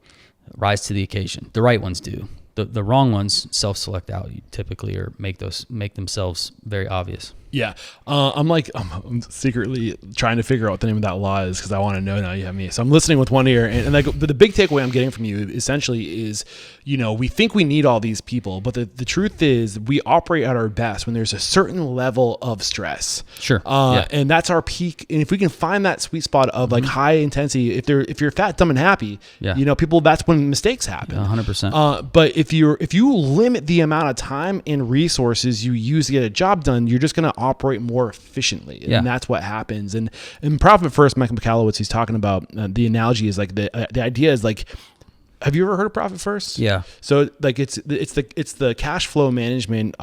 rise to the occasion. The right ones do. The wrong ones self-select out typically, or make themselves very obvious. Yeah. I'm secretly trying to figure out what the name of that law is because I want to know now you have me. So I'm listening with one ear. And like the big takeaway I'm getting from you essentially is, we think we need all these people, but the truth is we operate at our best when there's a certain level of stress. Sure. And that's our peak. And if we can find that sweet spot of like high intensity, if you're fat, dumb, and happy, people, that's when mistakes happen. 100%. But if you limit the amount of time and resources you use to get a job done, you're just going to operate more efficiently, and that's what happens. And in Profit First, Mike Michalowicz, he's talking about the analogy is like the idea is like, have you ever heard of Profit First? Yeah. So like it's the cash flow management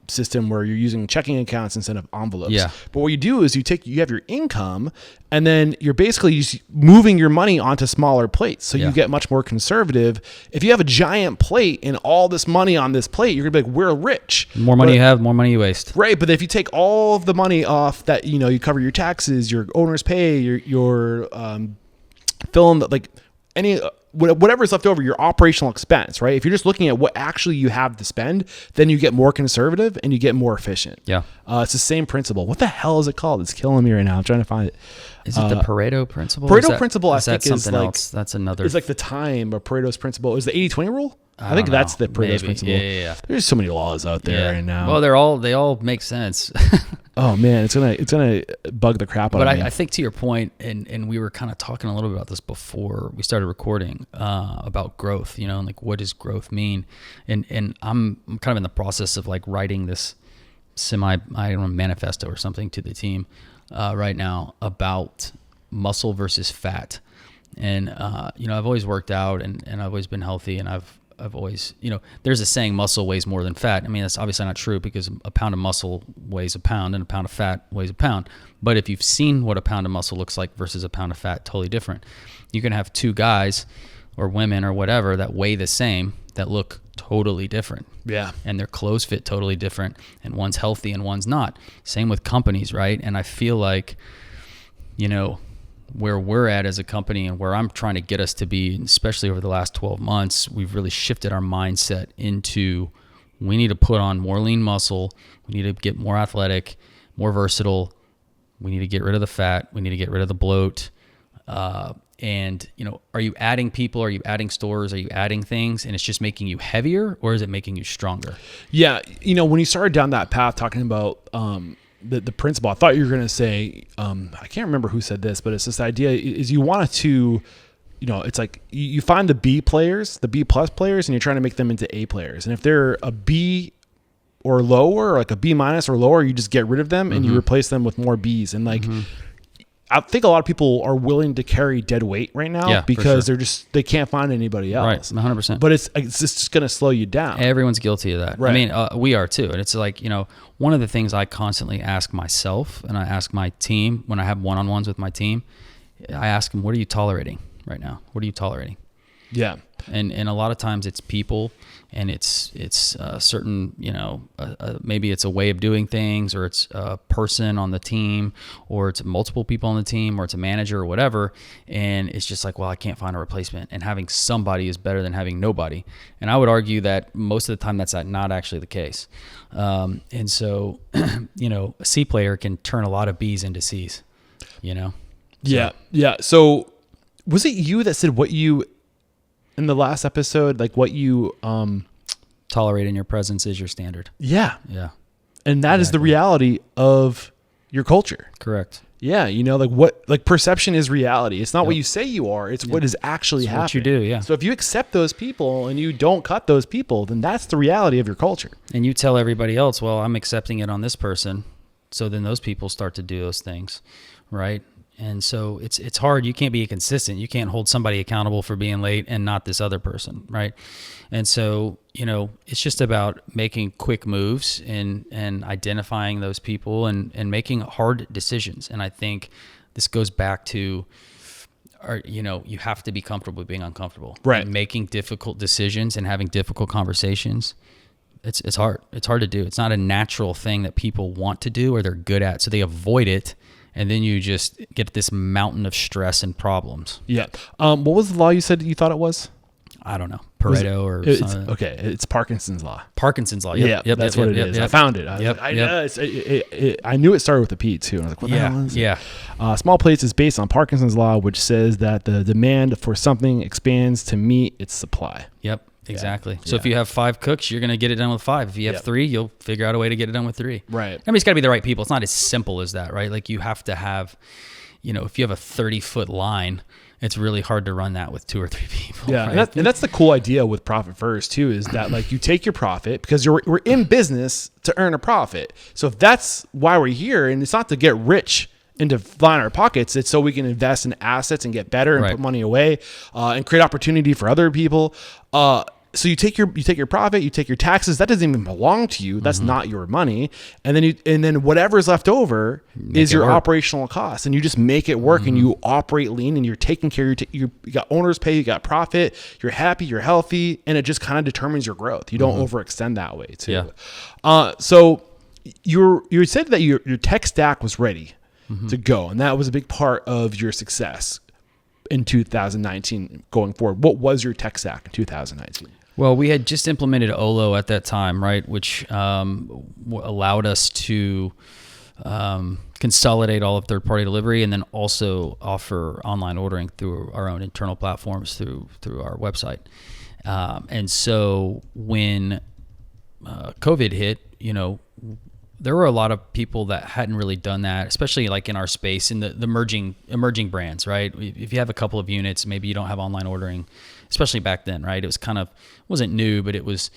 system where you're using checking accounts instead of envelopes. Yeah. But what you do is you have your income, and then you're basically just moving your money onto smaller plates. So you get much more conservative. If you have a giant plate and all this money on this plate, you're gonna be like, we're rich. The more money you have, more money you waste. Right. But if you take all of the money off that, you cover your taxes, your owner's pay, your fill in like any whatever's left over, your operational expense, right? If you're just looking at what actually you have to spend, then you get more conservative and you get more efficient. Yeah. It's the same principle. What the hell is it called? It's killing me right now. I'm trying to find it. Is it the Pareto principle? Pareto principle, I think, something is like, else. That's another. It's like the time of Pareto's principle. Is the 80-20 rule? I think that's the Pareto's principle. Yeah. There's so many laws out there right now. Well, they all make sense. Oh man, it's gonna bug the crap out of me. But I think to your point, and we were kind of talking a little bit about this before we started recording, about growth, and like, what does growth mean? And I'm kind of in the process of like writing this manifesto or something to the team right now about muscle versus fat. And I've always worked out and I've always been healthy, and I've always, there's a saying, muscle weighs more than fat. I mean, that's obviously not true, because a pound of muscle weighs a pound and a pound of fat weighs a pound. But if you've seen what a pound of muscle looks like versus a pound of fat, totally different. You can have 2 guys or women or whatever that weigh the same that look totally different. Yeah. And their clothes fit totally different, and one's healthy and one's not. Same with companies, right? And I feel like, where we're at as a company and where I'm trying to get us to be, especially over the last 12 months, we've really shifted our mindset into, we need to put on more lean muscle. We need to get more athletic, more versatile. We need to get rid of the fat. We need to get rid of the bloat. And, are you adding people? Are you adding stores? Are you adding things? And it's just making you heavier, or is it making you stronger? Yeah. When you started down that path talking about, the principle, I thought you were going to say, I can't remember who said this, but it's this idea is you want to, it's like you find the B players, the B plus players, and you're trying to make them into A players. And if they're a B or lower, or like a B minus or lower, you just get rid of them and you replace them with more Bs. And like, I think a lot of people are willing to carry dead weight right now because they can't find anybody else. Right, 100%. But it's just going to slow you down. Everyone's guilty of that. Right. I mean, we are too. And it's like, one of the things I constantly ask myself, and I ask my team when I have one-on-ones with my team, I ask them, what are you tolerating right now? What are you tolerating? Yeah. And a lot of times it's people, and it's certain, maybe it's a way of doing things, or it's a person on the team, or it's multiple people on the team, or it's a manager or whatever. And it's just like, well, I can't find a replacement, and having somebody is better than having nobody. And I would argue that most of the time that's not actually the case. And so, a C player can turn a lot of Bs into Cs, So. Yeah. So was it you that said in the last episode, like what you tolerate in your presence is your standard? Yeah. And that Exactly. is the reality of your culture. Correct. Yeah, like perception is reality. It's not what you say you are, it's what is actually happening. What you do, yeah. So if you accept those people and you don't cut those people, then that's the reality of your culture. And you tell everybody else, well, I'm accepting it on this person. So then those people start to do those things, right? And so it's hard. You can't be consistent. You can't hold somebody accountable for being late and not this other person, right? And so, it's just about making quick moves and identifying those people and making hard decisions. And I think this goes back to, you have to be comfortable with being uncomfortable. Right. And making difficult decisions and having difficult conversations. It's hard. It's hard to do. It's not a natural thing that people want to do or they're good at. So they avoid it. And then you just get this mountain of stress and problems. Yeah. What was the law you said you thought it was? I don't know. Pareto or something. Okay. It's Parkinson's law. Parkinson's law. Yep. Yeah, that's what it is. I found it. I knew it started with a P too. And I was like, what the hell is it? Yeah. Small plates is based on Parkinson's law, which says that the demand for something expands to meet its supply. Yep. Exactly. So if you have 5 cooks, you're going to get it done with 5. If you have 3, you'll figure out a way to get it done with 3. Right. I mean, it's got to be the right people. It's not as simple as that, right? Like you have to have, if you have a 30-foot line, it's really hard to run that with 2 or 3 people. Yeah. Right? And that's the cool idea with Profit First too, is that like you take your profit because we're in business to earn a profit. So if that's why we're here, and it's not to get rich and to line our pockets, it's so we can invest in assets and get better and put money away and create opportunity for other people. So you take your profit, you take your taxes. That doesn't even belong to you. That's not your money. And then whatever's left over is your operational cost, and you just make it work. And you operate lean, and you're taking care. You got owner's pay, you got profit. You're happy, you're healthy, and it just kind of determines your growth. You don't overextend that way too. Yeah. So you said that your tech stack was ready to go, and that was a big part of your success in 2019 going forward. What was your tech stack in 2019? Well, we had just implemented Olo at that time, right, which allowed us to consolidate all of third-party delivery and then also offer online ordering through our own internal platforms through our website. And so when COVID hit, there were a lot of people that hadn't really done that, especially like in our space in the emerging brands, right? If you have a couple of units, maybe you don't have online ordering, especially back then, right? It was wasn't new, but it was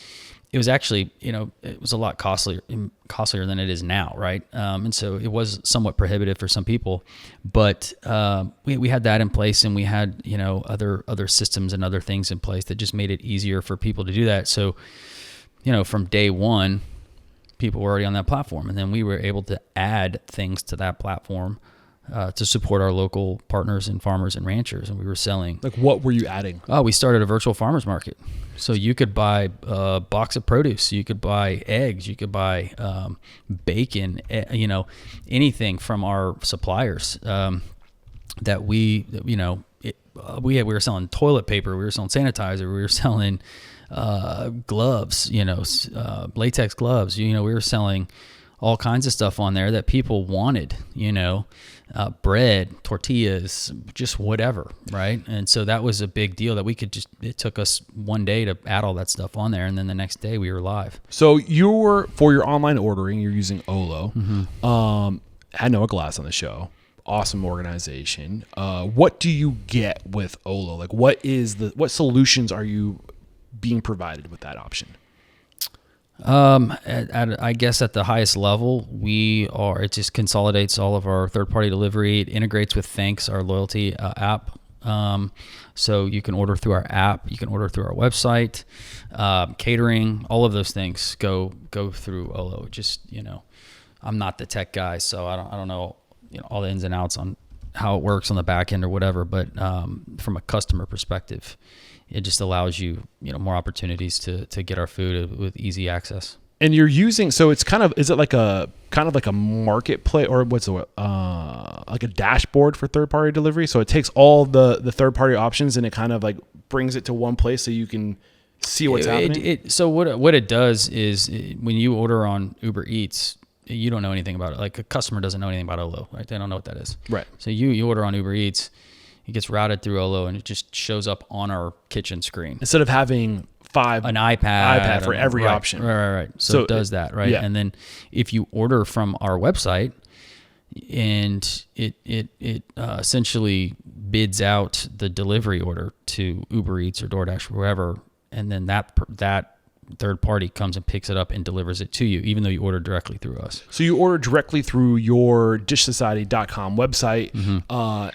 actually, it was a lot costlier than it is now, right? And so it was somewhat prohibitive for some people, but we had that in place, and we had, other systems and other things in place that just made it easier for people to do that. So, from day one, people were already on that platform, and then we were able to add things to that platform to support our local partners and farmers and ranchers. And we were selling. Like, what were you adding? Oh, we started a virtual farmers market. So you could buy a box of produce, you could buy eggs, you could buy bacon, anything from our suppliers that we were selling toilet paper, we were selling sanitizer, we were selling gloves, latex gloves, we were selling all kinds of stuff on there that people wanted, bread, tortillas, just whatever. Right. And so that was a big deal that it took us one day to add all that stuff on there. And then the next day we were live. So for your online ordering, you're using Olo. Had Noah Glass on the show. Awesome organization. What do you get with Olo? Like, what solutions are you being provided with that option? I guess at the highest level, it just consolidates all of our third-party delivery. It integrates with Thanks, our loyalty app. So you can order through our app, you can order through our website, catering, all of those things go through Olo. Just, I'm not the tech guy, so I don't know, all the ins and outs on how it works on the back end or whatever, but from a customer perspective, it just allows you, more opportunities to get our food with easy access. And you're using, so it's is it like a marketplace, or what's like a dashboard for third party delivery? So it takes all the third party options and it kind of like brings it to one place so you can see what's happening. So what it does is when you order on Uber Eats, you don't know anything about it. Like a customer doesn't know anything about Olo, right? They don't know what that is. Right. So you order on Uber Eats, it gets routed through Olo, and it just shows up on our kitchen screen. Instead of having an iPad for every option. Right. So it does that, right? Yeah. And then if you order from our website, and it essentially bids out the delivery order to Uber Eats or DoorDash or wherever, and then that third party comes and picks it up and delivers it to you, even though you order directly through us. So you order directly through your dishsociety.com website,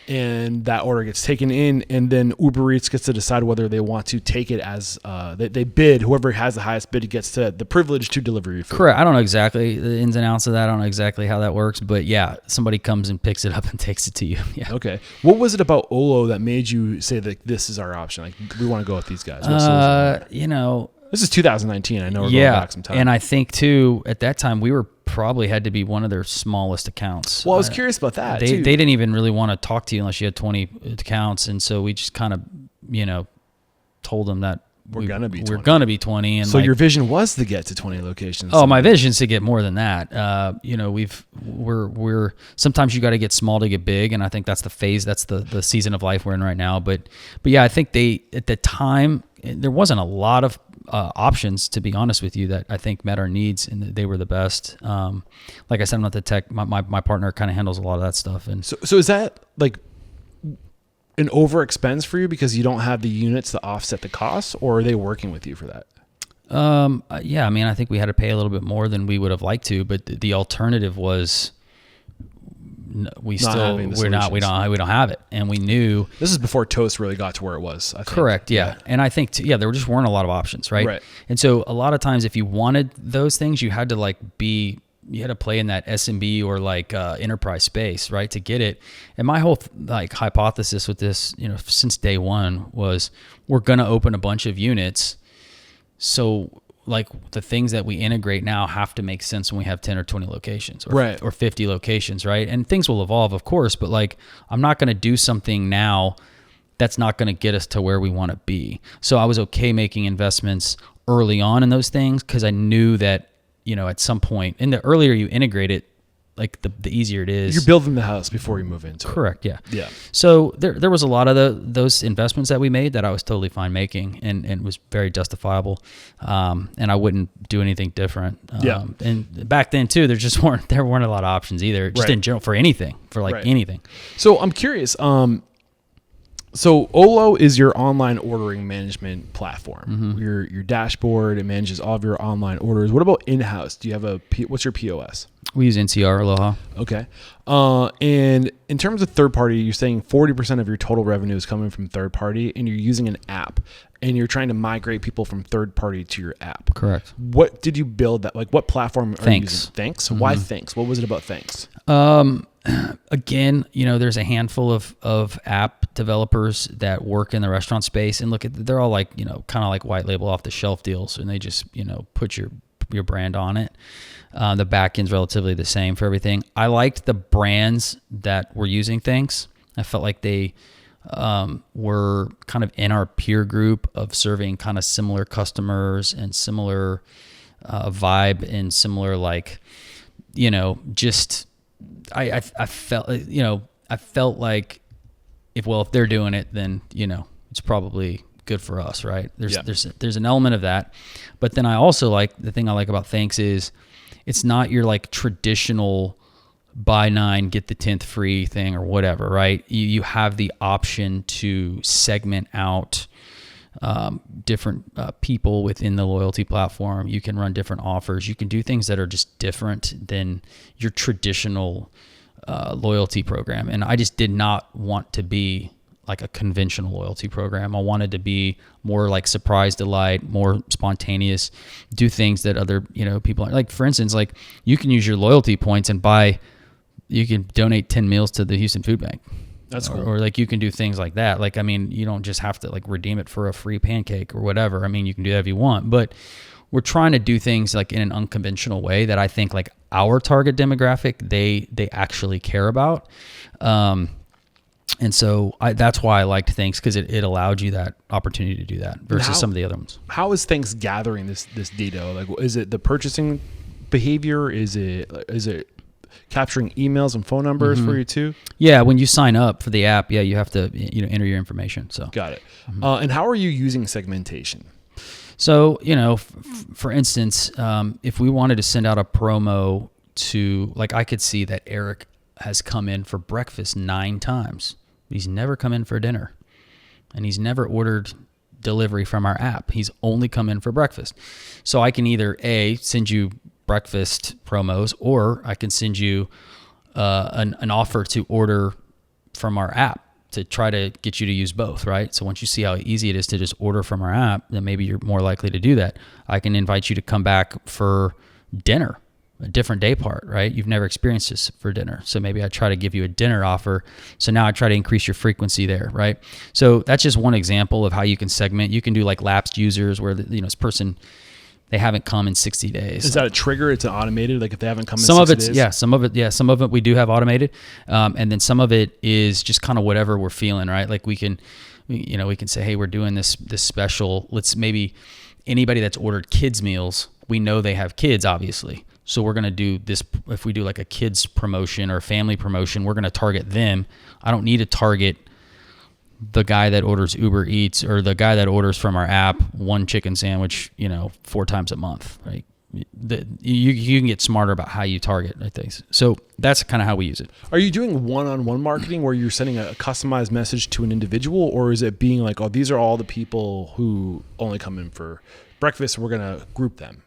and that order gets taken in, and then Uber Eats gets to decide whether they want to take it as they bid. Whoever has the highest bid gets the privilege to deliver your food. Correct. I don't know exactly the ins and outs of that. I don't know exactly how that works, but yeah, somebody comes and picks it up and takes it to you. Yeah. Okay. What was it about Olo that made you say that this is our option? Like, we want to go with these guys? This is 2019. I know we're going back some time. And I think too, at that time, we were probably had to be one of their smallest accounts. Well, I was curious about that. They didn't even really want to talk to you unless you had 20 accounts. And so we just kind of, told them that we're going to be 20. We're going to be 20. And so your vision was to get to 20 locations. Oh, my vision's to get more than that. We're sometimes you got to get small to get big. And I think that's the phase, that's the season of life we're in right now. But yeah, I think at the time, there wasn't a lot of options, to be honest with you, that I think met our needs, and they were the best. Like I said, I'm not the tech. My partner kind of handles a lot of that stuff. And so is that like an over expense for you because you don't have the units to offset the costs, or are they working with you for that? Yeah, I mean, I think we had to pay a little bit more than we would have liked to, but the alternative was we don't have it. And we knew this is before Toast really got to where it was. I think. Correct. Yeah. And I think there just weren't a lot of options. Right. And so a lot of times if you wanted those things, you had to you had to play in that SMB or enterprise space, right, to get it. And my whole hypothesis with this, since day one was we're going to open a bunch of units. So the things that we integrate now have to make sense when we have 10 or 20 locations or 50 locations, right? And things will evolve, of course, but I'm not going to do something now that's not going to get us to where we want to be. So I was okay making investments early on in those things because I knew that, at some point, and the earlier you integrate it, the easier it is. You're building the house before you move into it. Correct. Yeah. Yeah. So there was a lot of those investments that we made that I was totally fine making and was very justifiable. And I wouldn't do anything different. And back then too, there weren't a lot of options either, just in general for anything, anything. So I'm curious. So Olo is your online ordering management platform. Your dashboard, it manages all of your online orders. What about in-house? Do you have what's your POS? We use NCR Aloha. Okay. And in terms of third party, you're saying 40% of your total revenue is coming from third party, and you're using an app, and you're trying to migrate people from third party to your app. Correct. What did you build that? What platform are you using? Thanks. Why Thanks? What was it about Thanks? Again, there's a handful of app developers that work in the restaurant space, and they're all kind of white label off the shelf deals, and they just, put your brand on it. The back end's relatively the same for everything. I liked the brands that were using things. I felt like they were kind of in our peer group of serving kind of similar customers and similar vibe and similar I felt like if they're doing it, then it's probably good for us, right? There's an element of that, but then I also the thing I like about Thanks is it's not your traditional buy 9 get the 10th free thing or whatever, right? You have the option to segment out different people within the loyalty platform. You can run different offers. You can do things that are just different than your traditional loyalty program. And I just did not want to be a conventional loyalty program. I wanted to be more surprise delight, more spontaneous, do things that other people are. For instance, you can use your loyalty points and you can donate 10 meals to the Houston Food Bank. That's cool. Or you can do things like that. You don't just have to redeem it for a free pancake or whatever. You can do that if you want, but we're trying to do things in an unconventional way that I think our target demographic, they actually care about. And so that's why I liked Thanks, because it allowed you that opportunity to do that versus some of the other ones. How is Thanks gathering this data? Is it the purchasing behavior? Is it capturing emails and phone numbers for you too? Yeah, when you sign up for the app, you have to enter your information. So got it. And how are you using segmentation? So for instance, if we wanted to send out a promo to I could see that Eric has come in for breakfast 9 times. He's never come in for dinner, and he's never ordered delivery from our app. He's only come in for breakfast. So I can either send you breakfast promos, or I can send you an offer to order from our app to try to get you to use both, right? So once you see how easy it is to just order from our app, then maybe you're more likely to do that. I can invite you to come back for dinner, a different day part, right? You've never experienced this for dinner. So maybe I try to give you a dinner offer. So now I try to increase your frequency there, right? So that's just one example of how you can segment. You can do like lapsed users where, this person, they haven't come in 60 days. Is that a trigger? It's an automated, like if they haven't come in 60 days? Some of it we do have automated. And then some of it is just kind of whatever we're feeling, right? Like we can say, hey, we're doing this special. Let's maybe anybody that's ordered kids meals, we know they have kids, obviously. So we're going to do this. If we do like a kids promotion or family promotion, we're going to target them. I don't need to target the guy that orders Uber Eats or the guy that orders from our app one chicken sandwich, 4 times a month, right? You can get smarter about how you target things. So that's kind of how we use it. Are you doing one-on-one marketing where you're sending a customized message to an individual, or is it being like, oh, these are all the people who only come in for breakfast, we're going to group them?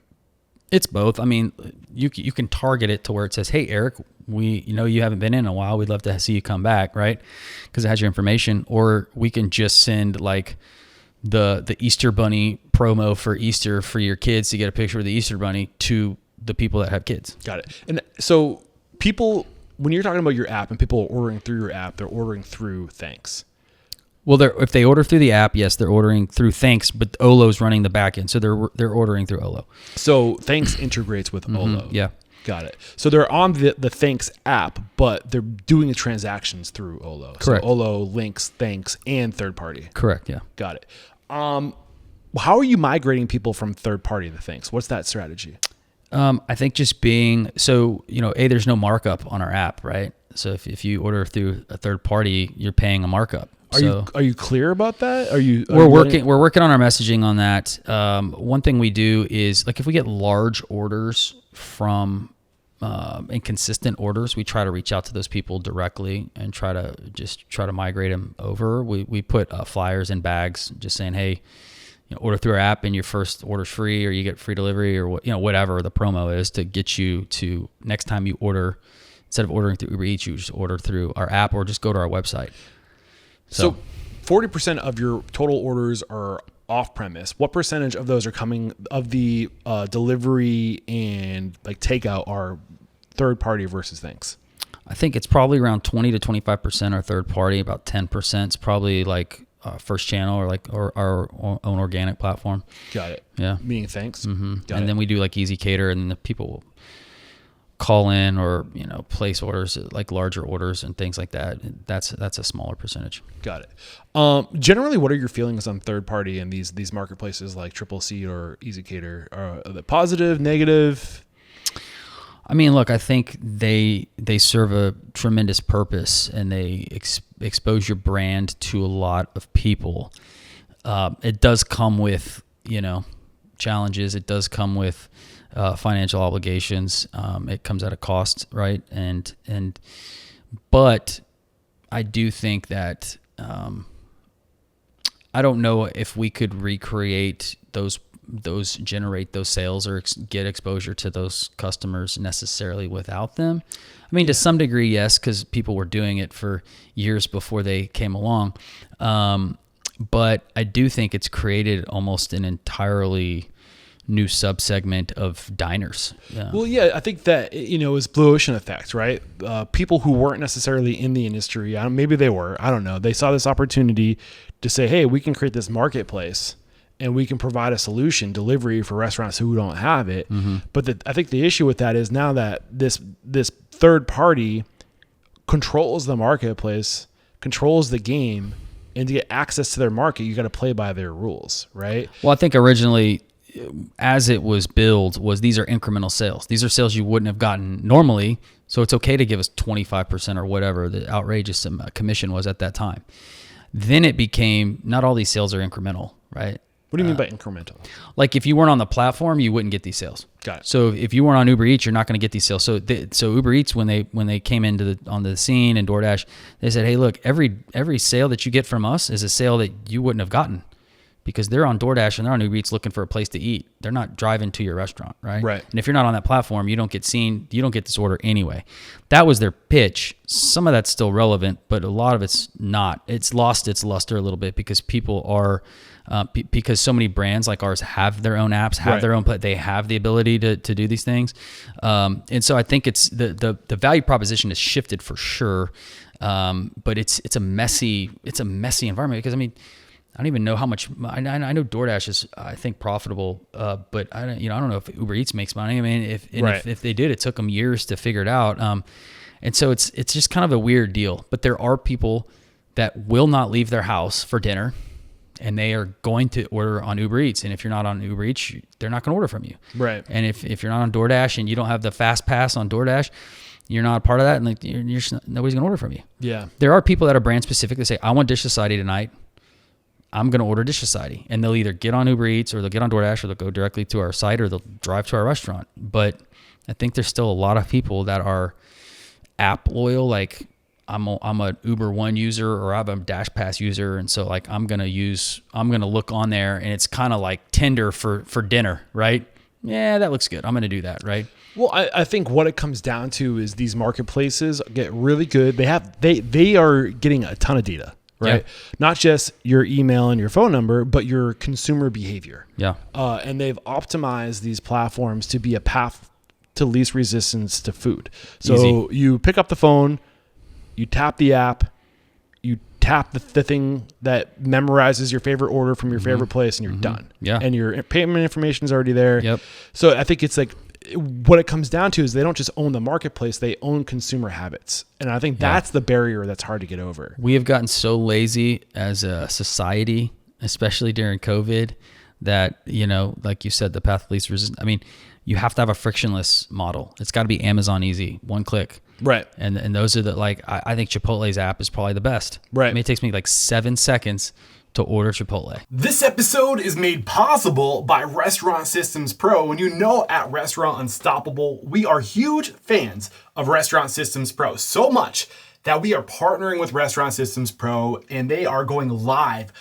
It's both. I mean, you can target it to where it says, hey, Eric, you haven't been in a while. We'd love to see you come back, right? Because it has your information. Or we can just send like the Easter Bunny promo for Easter for your kids to get a picture of the Easter Bunny to the people that have kids. Got it. And so people, when you're talking about your app and people are ordering through your app, they're ordering through Thanks. Well, if they order through the app, yes, they're ordering through Thanks, but Olo's running the back end, so they're ordering through Olo. So Thanks integrates with Olo. Yeah. Got it. So they're on the Thanks app, but they're doing the transactions through Olo. Correct. So Olo links Thanks and third party. Correct, yeah. Got it. How are you migrating people from third party to Thanks? What's that strategy? I think just being, there's no markup on our app, right? So if you order through a third party, you're paying a markup. Are you clear about that? We're working on our messaging on that. One thing we do is like if we get large orders from and consistent orders, we try to reach out to those people directly and try to migrate them over. We put flyers in bags, just saying, hey, order through our app and your first order's free, or you get free delivery, or whatever the promo is to get you to next time you order. Instead of ordering through Uber Eats, you just order through our app or just go to our website. So 40% of your total orders are off premise. What percentage of those are coming of the delivery and like takeout are third party versus Thanks? I think it's probably around 20 to 25% are third party. About 10% is probably like first channel or our own organic platform. Got it. Yeah. Meaning Thanks. Mm-hmm. And then we do like Easy Cater, and then the people will call in or place orders, like larger orders and things like that. That's a smaller percentage. Got it. Generally, what are your feelings on third party and these marketplaces like Triple C or Easy Cater? Are they positive, negative? I mean, look, I think they serve a tremendous purpose, and they expose your brand to a lot of people. It does come with challenges. It does come with financial obligations. It comes at a cost, right? But I do think that I don't know if we could recreate generate those sales or get exposure to those customers necessarily without them. I mean, to some degree, yes, because people were doing it for years before they came along. But I do think it's created almost an entirely new subsegment of diners. Yeah. Well, yeah, I think that, is blue ocean effect, right? People who weren't necessarily in the industry, maybe they were, I don't know. They saw this opportunity to say, hey, we can create this marketplace and we can provide a solution, delivery for restaurants who don't have it. Mm-hmm. But I think the issue with that is now that this third party controls the marketplace, controls the game, and to get access to their market, you got to play by their rules, right? Well, I think originally, as it was billed, these are incremental sales. These are sales you wouldn't have gotten normally, so it's okay to give us 25% or whatever the outrageous commission was at that time. Then it became, not all these sales are incremental, right? What do you mean by incremental? Like if you weren't on the platform, you wouldn't get these sales. Got it. So if you weren't on Uber Eats, you're not going to get these sales. So Uber Eats, when they came onto the scene, and DoorDash, they said, hey, look, every sale that you get from us is a sale that you wouldn't have gotten because they're on DoorDash and they're on Uber Eats looking for a place to eat. They're not driving to your restaurant, right? Right. And if you're not on that platform, you don't get seen, you don't get this order anyway. That was their pitch. Some of that's still relevant, but a lot of it's not. It's lost its luster a little bit because people are, because so many brands like ours have their own apps, have their own, they have the ability to do these things. And so I think it's the value proposition has shifted for sure. But it's a messy environment because, I mean, I don't even know how much. I know DoorDash is, I think, profitable, but I don't know if Uber Eats makes money. I mean, if they did, it took them years to figure it out. And so it's just kind of a weird deal. But there are people that will not leave their house for dinner, and they are going to order on Uber Eats. And if you're not on Uber Eats, they're not going to order from you. Right. And if you're not on DoorDash and you don't have the fast pass on DoorDash, you're not a part of that, and like you're just nobody's going to order from you. Yeah. There There are people that are brand specific that say, I want Dish Society tonight. I'm going to order Dish Society. And they'll either get on Uber Eats or they'll get on DoorDash or they'll go directly to our site or they'll drive to our restaurant. But I think there's still a lot of people that are app loyal. Like I'm a Uber One user or I'm a Dash Pass user. And so like I'm going to look on there and it's kind of like Tinder for dinner, right? Yeah, that looks good. I'm going to do that, right? Well, I think what it comes down to is these marketplaces get really good. They are getting a ton of data. Right. Yeah. Not just your email and your phone number, but your consumer behavior. Yeah. And they've optimized these platforms to be a path to least resistance to food. So Easy. You pick up the phone, you tap the app, you tap the thing that memorizes your favorite order from your favorite place, and you're done. Yeah. And your payment information is already there. Yep. So I think it's like, what it comes down to is they don't just own the marketplace, they own consumer habits. And I think that's the barrier that's hard to get over. We have gotten so lazy as a society, especially during COVID, that, like you said, the path of least resistance. I mean, you have to have a frictionless model. It's got to be Amazon easy, one click. Right. And those are I think Chipotle's app is probably the best. Right. I mean, it takes me like 7 seconds to order Chipotle. This episode is made possible by Restaurant Systems Pro. And at Restaurant Unstoppable, we are huge fans of Restaurant Systems Pro. So much that we are partnering with Restaurant Systems Pro, and they are going live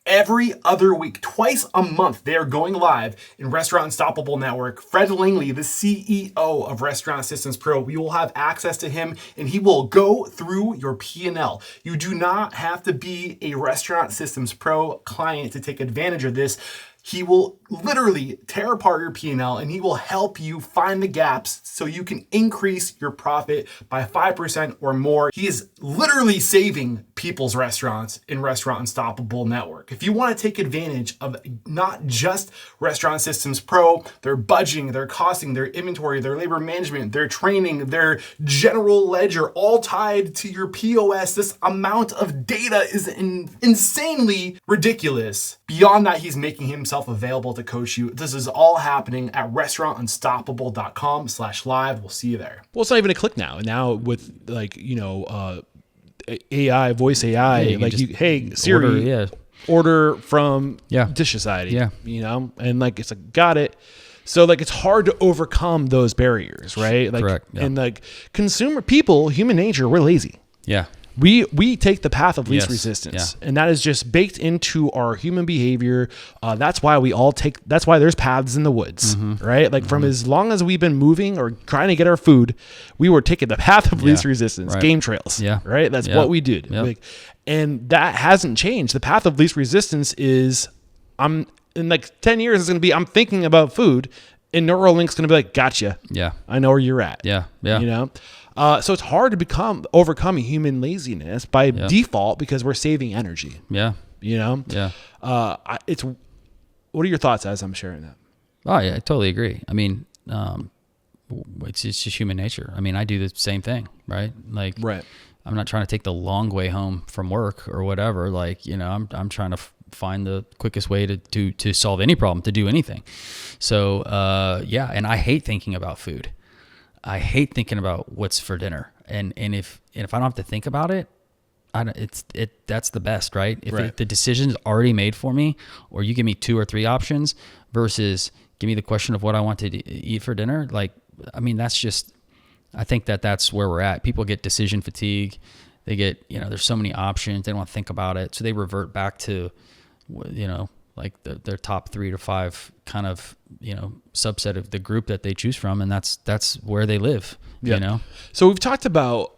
every other week, twice a month. They are going live in Restaurant Unstoppable Network. Fred Langley, the CEO of Restaurant Systems Pro, we will have access to him and he will go through your P&L. You do not have to be a Restaurant Systems Pro client to take advantage of this. He will literally tear apart your P&L and he will help you find the gaps so you can increase your profit by 5% or more. He is literally saving people's restaurants in Restaurant Unstoppable Network. If you want to take advantage of not just Restaurant Systems Pro, their budgeting, their costing, their inventory, their labor management, their training, their general ledger, all tied to your POS, this amount of data is insanely ridiculous. Beyond that, he's making himself available to coach you. This is all happening at restaurantunstoppable.com/live. We'll see you there. Well, it's not even a click now. Now with AI, voice AI, hey Siri, order from Dish Society. Yeah. And like it's like got it. So like it's hard to overcome those barriers, right? Like, correct. Yeah. And like consumer people, human nature, we're lazy. Yeah. We take the path of least Yes. resistance, Yeah. and that is just baked into our human behavior. That's why that's why there's paths in the woods, right? Like from as long as we've been moving or trying to get our food, we were taking the path of least resistance, Right. game trails, Yeah. right? That's what we did. Yep. Like, and that hasn't changed. The path of least resistance is in like 10 years, it's going to be, I'm thinking about food, and Neuralink's going to be like, gotcha. Yeah. I know where you're at. Yeah. Yeah. So it's hard to overcome human laziness by default because we're saving energy. Yeah. Yeah. What are your thoughts as I'm sharing that? Oh, yeah, I totally agree. I mean, it's just human nature. I mean, I do the same thing, right? Like, Right. I'm not trying to take the long way home from work or whatever. Like, I'm trying to find the quickest way to solve any problem, to do anything. So, and I hate thinking about food. I hate thinking about what's for dinner. And if I don't have to think about it, that's the best, right? If the decision's already made for me, or you give me 2 or 3 options versus give me the question of what I want to eat for dinner, like, I mean, I think that's where we're at. People get decision fatigue. They get, there's so many options. They don't want to think about it. So they revert back to, like like their top 3 to 5 kind of, subset of the group that they choose from. And that's where they live, So we've talked about,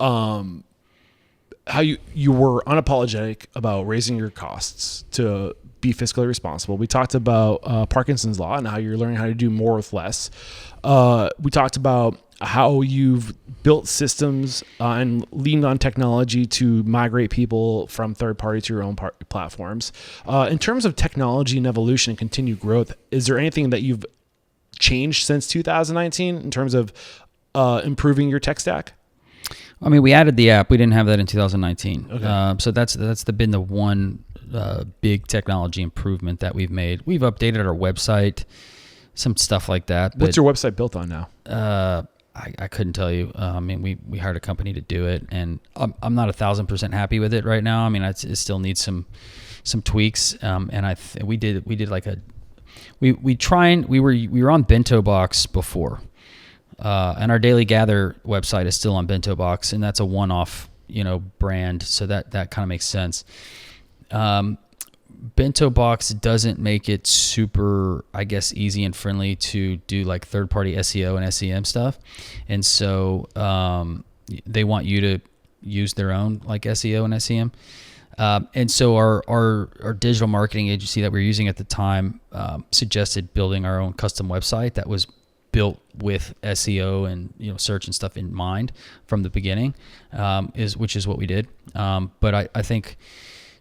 how you were unapologetic about raising your costs to be fiscally responsible. We talked about Parkinson's law and how you're learning how to do more with less. We talked about how you've built systems and leaned on technology to migrate people from third party to your own platforms. In terms of technology and evolution and continued growth, is there anything that you've changed since 2019 in terms of improving your tech stack? I mean, we added the app. We didn't have that in 2019. Okay. So that's been the one big technology improvement that we've made. We've updated our website, some stuff like that. What's your website built on now? I couldn't tell you. I mean, we hired a company to do it, and I'm not 1,000% happy with it right now. I mean, it still needs some tweaks. And we did like we were on Bento Box before. And our Daily Gather website is still on Bento Box, and that's a one-off, brand. So that kind of makes sense. Bento Box doesn't make it super, I guess, easy and friendly to do like third-party SEO and SEM stuff. And so they want you to use their own like SEO and SEM. And so our digital marketing agency that we were using at the time suggested building our own custom website that was built with SEO and search and stuff in mind from the beginning, which is what we did. But I think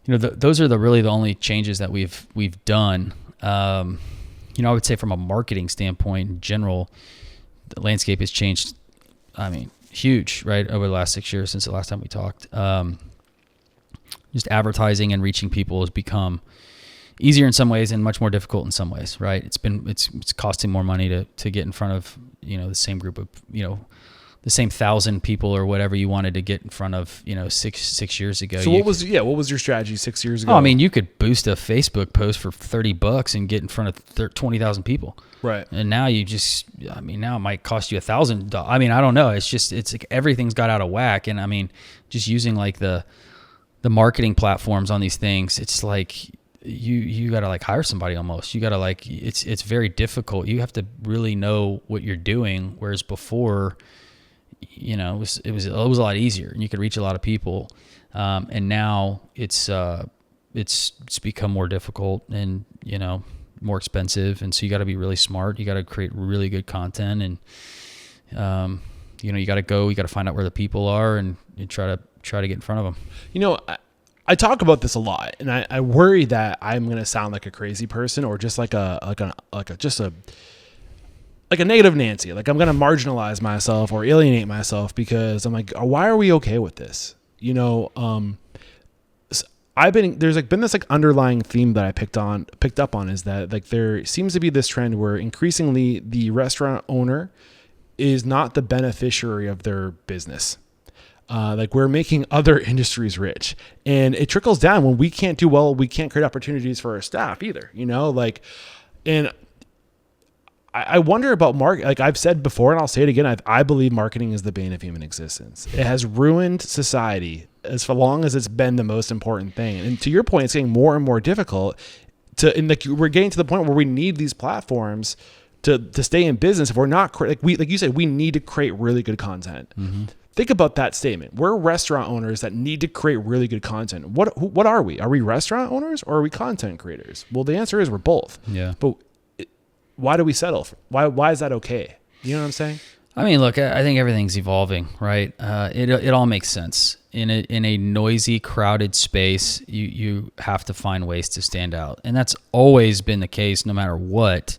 those are really the only changes that we've done. I would say from a marketing standpoint in general, the landscape has changed. I mean, huge, right, over the last 6 years since the last time we talked. Just advertising and reaching people has become easier in some ways and much more difficult in some ways, right? It's costing more money to get in front of, the same group of, the same 1,000 people or whatever you wanted to get in front of, 6 years ago. So what was your strategy 6 years ago? Oh, I mean, you could boost a Facebook post for $30 and get in front of 20,000 people. Right. And now now it might cost you $1,000. I mean, I don't know. It's like everything's got out of whack. And I mean, just using like the marketing platforms on these things, it's like, you got to like hire somebody almost. You got to like, it's very difficult. You have to really know what you're doing. Whereas before, it was a lot easier and you could reach a lot of people. And now it's become more difficult and, more expensive. And so you got to be really smart. You got to create really good content and, you got to find out where the people are and you try to get in front of them. I talk about this a lot, and I worry that I'm going to sound like a crazy person or just like a negative Nancy. Like I'm going to marginalize myself or alienate myself because I'm like, why are we okay with this? There's been this like underlying theme that I picked up on is that like there seems to be this trend where increasingly the restaurant owner is not the beneficiary of their business. Like we're making other industries rich, and it trickles down when we can't do well. We can't create opportunities for our staff either, and I wonder about market. Like I've said before, and I'll say it again. I believe marketing is the bane of human existence. It has ruined society as long as it's been the most important thing. And to your point, it's getting more and more difficult we're getting to the point where we need these platforms to stay in business. If we're not, like you said, we need to create really good content. Mm-hmm. Think about that statement. We're restaurant owners that need to create really good content. What are we? Are we restaurant owners or are we content creators? Well, the answer is we're both. Yeah. But why do we settle? Why is that okay? You know what I'm saying? I mean, look, I think everything's evolving, right? It all makes sense. In a noisy, crowded space, you have to find ways to stand out. And that's always been the case no matter what.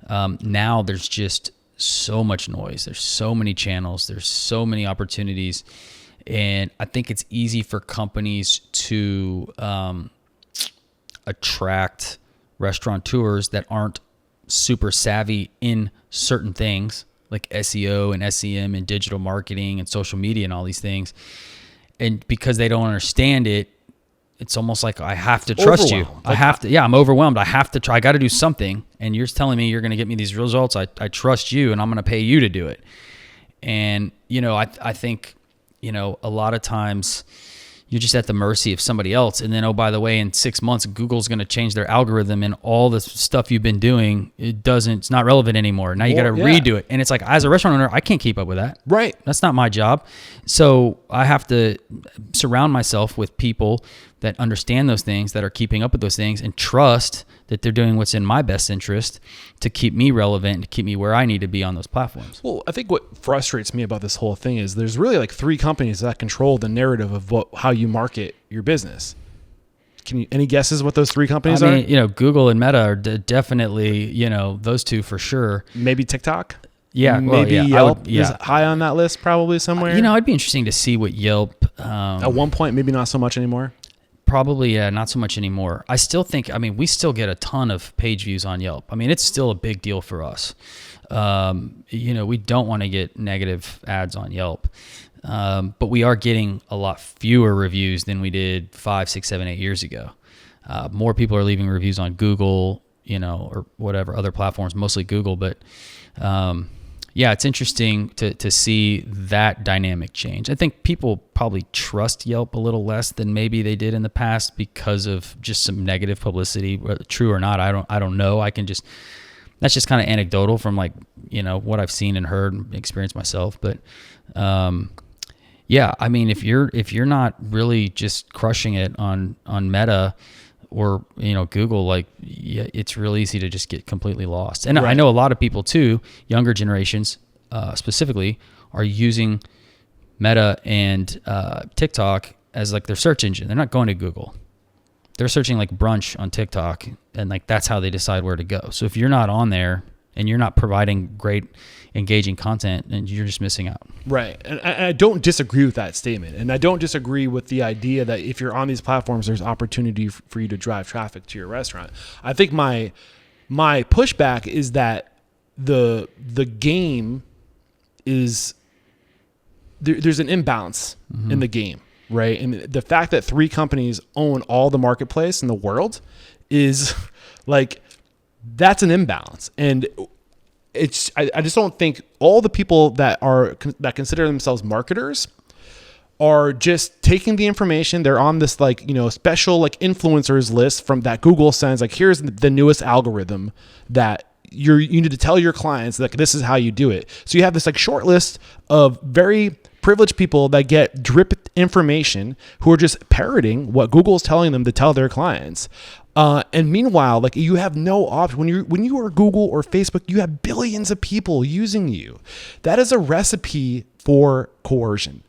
Now there's just so much noise. There's so many channels. There's so many opportunities. And I think it's easy for companies to attract restaurateurs that aren't super savvy in certain things like SEO and SEM and digital marketing and social media and all these things. And because they don't understand it, it's almost like I have to trust you. I'm overwhelmed. I have to try. I got to do something. And you're telling me you're going to get me these results. I trust you and I'm going to pay you to do it. And, I think, a lot of times, you're just at the mercy of somebody else. And then, oh, by the way, in 6 months, Google's going to change their algorithm, and all the stuff you've been doing, it's not relevant anymore. Now you got to redo it. And it's like, as a restaurant owner, I can't keep up with that. Right. That's not my job. So I have to surround myself with people that understand those things, that are keeping up with those things, and trust that they're doing what's in my best interest to keep me relevant and to keep me where I need to be on those platforms. Well, I think what frustrates me about this whole thing is there's really like 3 companies that control the narrative of how you market your business. Any guesses what those 3 companies are? Google and Meta are definitely, those 2 for sure. Maybe TikTok? Yeah. Maybe Yelp is high on that list probably somewhere. It'd be interesting to see what Yelp... at one point, maybe not so much anymore. Probably, not so much anymore. I still think, we still get a ton of page views on Yelp. It's still a big deal for us. We don't want to get negative ads on Yelp. But we are getting a lot fewer reviews than we did 5, 6, 7, 8 years ago. More people are leaving reviews on Google, or whatever other platforms, mostly Google. But it's interesting to see that dynamic change. I think people probably trust Yelp a little less than maybe they did in the past because of just some negative publicity. True or not, I don't know. That's just kind of anecdotal from what I've seen and heard and experienced myself. But if you're not really just crushing it on Meta or Google, it's real easy to just get completely lost. And right. I know a lot of people too, younger generations specifically, are using Meta and TikTok as their search engine. They're not going to Google. They're searching brunch on TikTok, and that's how they decide where to go. So if you're not on there and you're not providing great engaging content, and you're just missing out. Right. And I don't disagree with that statement. And I don't disagree with the idea that if you're on these platforms, there's opportunity for you to drive traffic to your restaurant. I think my pushback is that the game is there's an imbalance in the game, right? And the fact that 3 companies own all the marketplace in the world is that's an imbalance. And I just don't think all the people that consider themselves marketers are just taking the information. They're on this special influencers list from that Google sends. Here's the newest algorithm that you need to tell your clients that this is how you do it. So you have this short list of very privileged people that get drip information who are just parroting what Google is telling them to tell their clients. And meanwhile, you have no option. When you are Google or Facebook, you have billions of people using you. That is a recipe for coercion.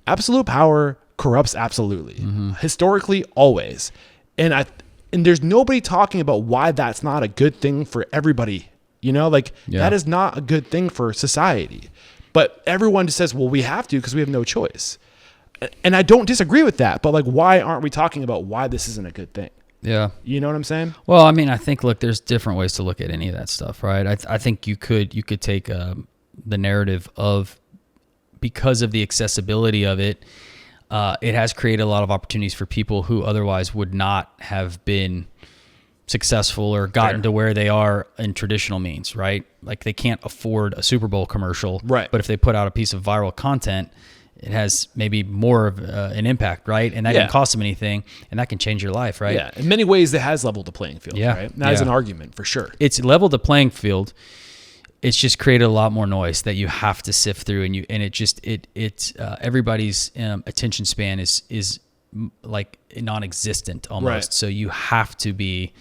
Absolute power corrupts absolutely. Historically, always. And there's nobody talking about why that's not a good thing for everybody. That is not a good thing for society. But everyone just says, well, we have to because we have no choice. And I don't disagree with that. But why aren't we talking about why this isn't a good thing? Yeah. You know what I'm saying? Well, I think, there's different ways to look at any of that stuff, right? I think you could take the narrative of, because of the accessibility of it, it has created a lot of opportunities for people who otherwise would not have been successful or gotten to where they are in traditional means, right? They can't afford a Super Bowl commercial, right? But if they put out a piece of viral content, it has maybe more of an impact, right? And that didn't cost them anything, and that can change your life, right? Yeah, in many ways, it has leveled the playing field, right? That is an argument for sure. It's leveled the playing field. It's just created a lot more noise that you have to sift through, and everybody's attention span is non-existent almost. Right. So you have to be.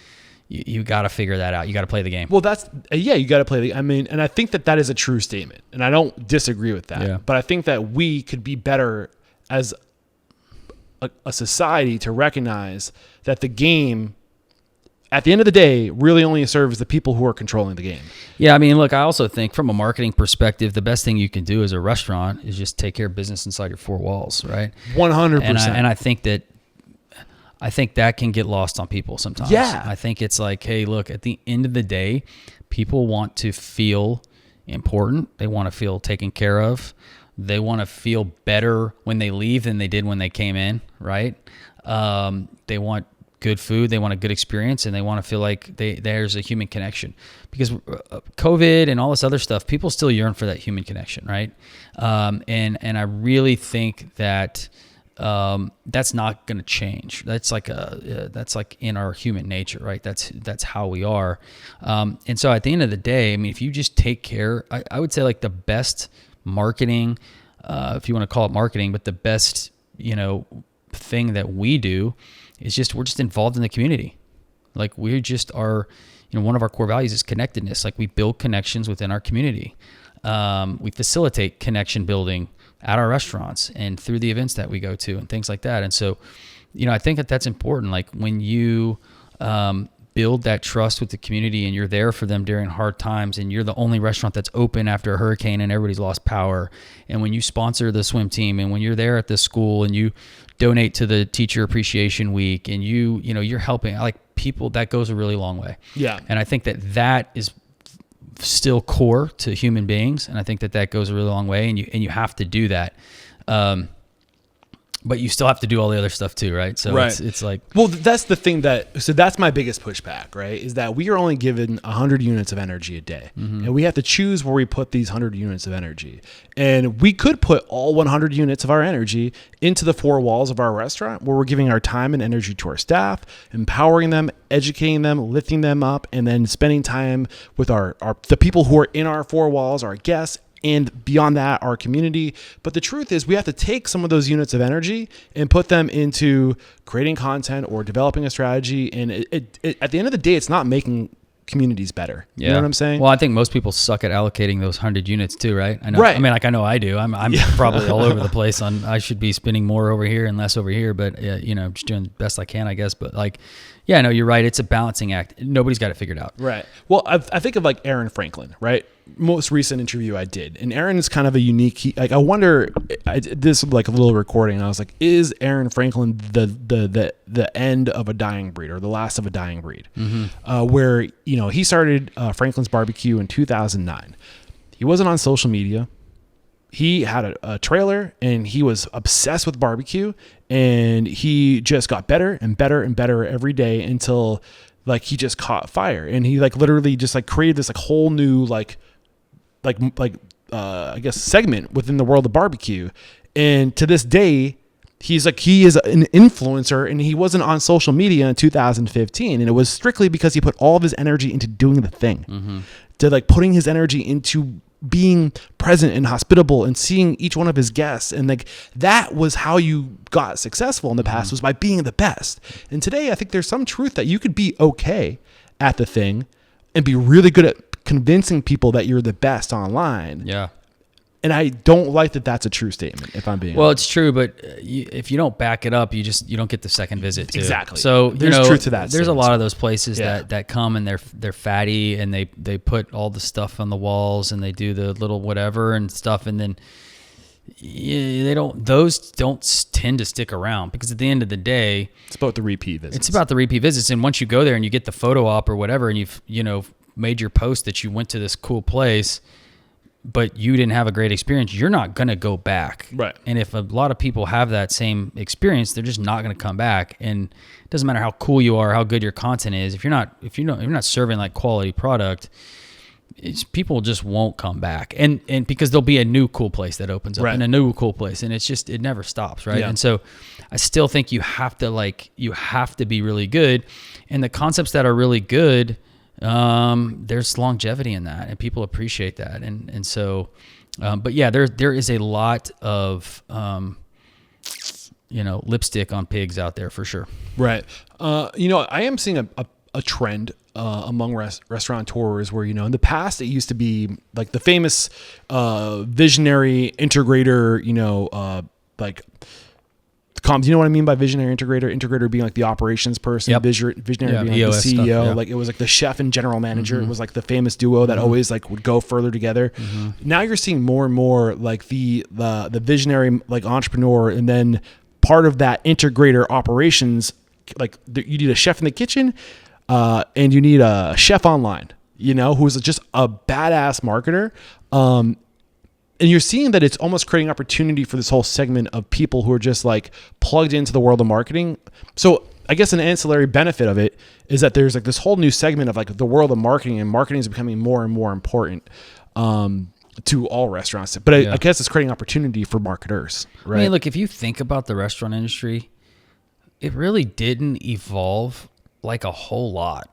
You got to figure that out. You got to play the game. Well, you got to play and I think that is a true statement, and I don't disagree with that. Yeah. But I think that we could be better as a society to recognize that the game, at the end of the day, really only serves the people who are controlling the game. Yeah, look, I also think from a marketing perspective, the best thing you can do as a restaurant is just take care of business inside your 4 walls, right? 100%. And I think that can get lost on people sometimes. Yeah. I think it's hey, look, at the end of the day, people want to feel important. They want to feel taken care of. They want to feel better when they leave than they did when they came in, right? They want good food. They want a good experience, and they want to feel like there's a human connection. Because COVID and all this other stuff, people still yearn for that human connection, right? And I really think that that's not going to change. That's like in our human nature, right? That's how we are. And so at the end of the day, I mean, if you just take care, I would say like the best marketing, if you want to call it marketing, but the best, thing that we do is we're just involved in the community. Like we just are, one of our core values is connectedness. Like we build connections within our community. We facilitate connection building at our restaurants and through the events that we go to and things like that. And so, I think that's important. Like when you build that trust with the community and you're there for them during hard times and you're the only restaurant that's open after a hurricane and everybody's lost power. And when you sponsor the swim team and when you're there at the school and you donate to the teacher appreciation week and you're helping like people, that goes a really long way. Yeah. And I think that is still core to human beings. And I think that goes a really long way and you have to do that. But you still have to do all the other stuff too, right? So right. It's like... Well, that's the thing so that's my biggest pushback, right? Is that we are only given 100 units of energy a day. Mm-hmm. And we have to choose where we put these 100 units of energy. And we could put all 100 units of our energy into the four walls of our restaurant where we're giving our time and energy to our staff, empowering them, educating them, lifting them up, and then spending time with the people who are in our four walls, our guests, and beyond that, our community. But the truth is we have to take some of those units of energy and put them into creating content or developing a strategy. And at the end of the day, it's not making communities better. Yeah. You know what I'm saying? Well, I think most people suck at allocating those 100 units too, right? I know. Right. I mean, like I know I do. I'm probably all over the place I should be spending more over here and less over here, but just doing the best I can, I guess. But like, yeah, no, you're right. It's a balancing act. Nobody's got it figured out. Right. Well, I think of like Aaron Franklin, right? Most recent interview I did, and Aaron is kind of a unique. I wonder. This was like a little recording. I was like, is Aaron Franklin the end of a dying breed or the last of a dying breed? Mm-hmm. Where he started Franklin's Barbecue in 2009. He wasn't on social media. He had a trailer and he was obsessed with barbecue, and he just got better and better and better every day until like he just caught fire, and he like literally just like created this like whole new I guess segment within the world of barbecue. And to this day, he is an influencer, and he wasn't on social media in 2015. And it was strictly because he put all of his energy into doing the thing, mm-hmm. to like putting his energy into being present and hospitable and seeing each one of his guests. And like, that was how you got successful in the past, was by being the best. And today I think there's some truth that you could be okay at the thing and be really good at convincing people that you're the best online. Yeah. And I don't like that that's a true statement, if I'm being honest. It's true, but if you don't back it up, you don't get the second visit too. Exactly. So there's truth to that. There's a lot of those places Yeah. that come and they're fatty and they put all the stuff on the walls and they do the little whatever and stuff, and then those don't tend to stick around, because at the end of the day, it's about the repeat visits. It's about the repeat visits, and once you go there and you get the photo op or whatever, and you've made your post that you went to this cool place, but you didn't have a great experience, you're not going to go back. Right. And if a lot of people have that same experience, they're just not going to come back. And it doesn't matter how cool you are, how good your content is. If you're not serving like quality product, people just won't come back. And because there'll be a new cool place that opens up, right. And a new cool place, and it never stops. Right. Yeah. And so I still think you have to be really good, and the concepts that are really good, there's longevity in that, and people appreciate that. And so, but yeah, there is a lot of, lipstick on pigs out there for sure. Right. I am seeing a trend, among restaurateurs where, in the past it used to be like the famous, visionary integrator, do you know what I mean by visionary integrator? Integrator being like the operations person, yep. Visionary being like the CEO. Stuff, yeah. Like it was like the chef and general manager. Mm-hmm. It was like the famous duo that mm-hmm. always like would go further together. Mm-hmm. Now you're seeing more and more like the visionary like entrepreneur, and then part of that integrator operations, like you need a chef in the kitchen, and you need a chef online, who's just a badass marketer. And you're seeing that it's almost creating opportunity for this whole segment of people who are just like plugged into the world of marketing. So I guess an ancillary benefit of it is that there's like this whole new segment of like the world of marketing, and marketing is becoming more and more important. to all restaurants. But I guess it's creating opportunity for marketers, right? I mean, look, if you think about the restaurant industry, it really didn't evolve like a whole lot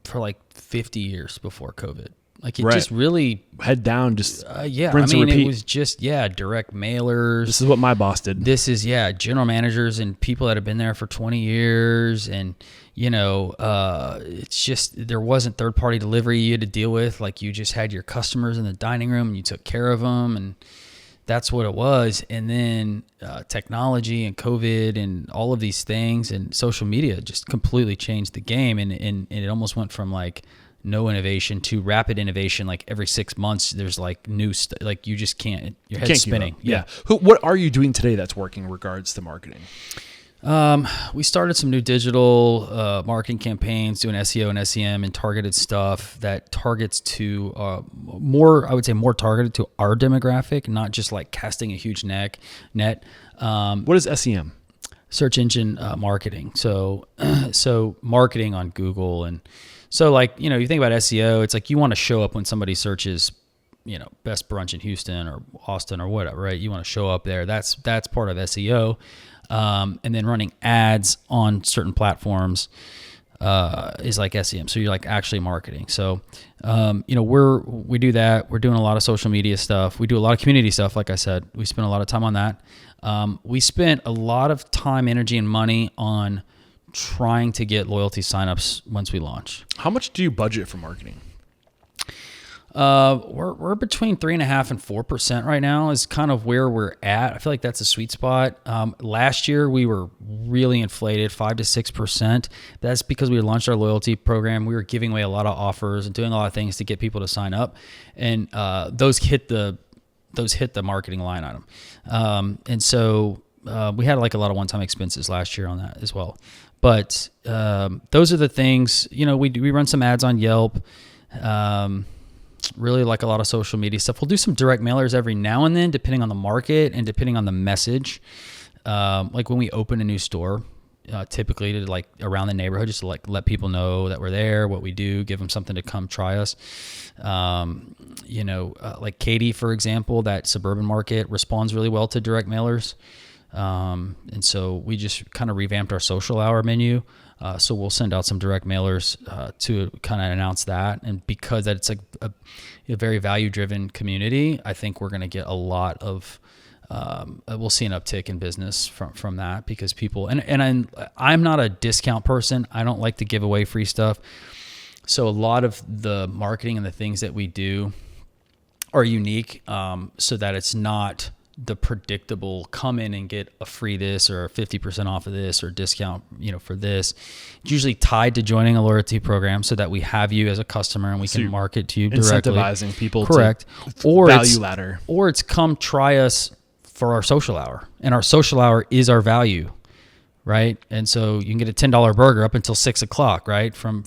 for like 50 years before COVID. Like it just really head down, just rinse and repeat. It was just direct mailers. This is what my boss did. This is general managers and people that have been there for 20 years, and it's just there wasn't third party delivery you had to deal with. Like you just had your customers in the dining room and you took care of them, and that's what it was. And then technology and COVID and all of these things and social media just completely changed the game, and it almost went from like no innovation to rapid innovation. Like every 6 months there's like new stuff. Like you just can't, your head's spinning. Yeah. What are you doing today that's working in regards to marketing? We started some new digital marketing campaigns, doing SEO and SEM and targeted stuff that targets to more targeted to our demographic, not just like casting a huge net. What is SEM? Search engine marketing. So marketing on Google. And so like, you think about SEO, it's like you want to show up when somebody searches, best brunch in Houston or Austin or whatever, right? You want to show up there. That's part of SEO. And then running ads on certain platforms is like SEM. So you're like actually marketing. So, we do that. We're doing a lot of social media stuff. We do a lot of community stuff. Like I said, we spend a lot of time on that. We spent a lot of time, energy, and money on trying to get loyalty signups once we launch. How much do you budget for marketing? We're between 3.5% and 4% right now is kind of where we're at. I feel like that's a sweet spot. Last year we were really inflated, 5 to 6%. That's because we launched our loyalty program. We were giving away a lot of offers and doing a lot of things to get people to sign up, and those hit the marketing line item. And so we had like a lot of one-time expenses last year on that as well. But those are the things. We run some ads on Yelp. Really like a lot of social media stuff. We'll do some direct mailers every now and then, depending on the market and depending on the message. Like when we open a new store, typically to like around the neighborhood, just to like let people know that we're there, what we do, give them something to come try us. Like Katy, for example, that suburban market responds really well to direct mailers. And so we just kind of revamped our social hour menu. So we'll send out some direct mailers to kind of announce that. And because it's like a very value-driven community, I think we're going to get a lot of, we'll see an uptick in business from that, because people, and I'm not a discount person. I don't like to give away free stuff. So a lot of the marketing and the things that we do are unique, so that it's not the predictable come in and get a free this or 50% off of this or discount, for this. It's usually tied to joining a loyalty program so that we have you as a customer and we can market to you directly. Incentivizing people. Correct. To value ladder. Or it's come try us for our social hour, and our social hour is our value. Right. And so you can get a $10 burger up until 6 o'clock, right? From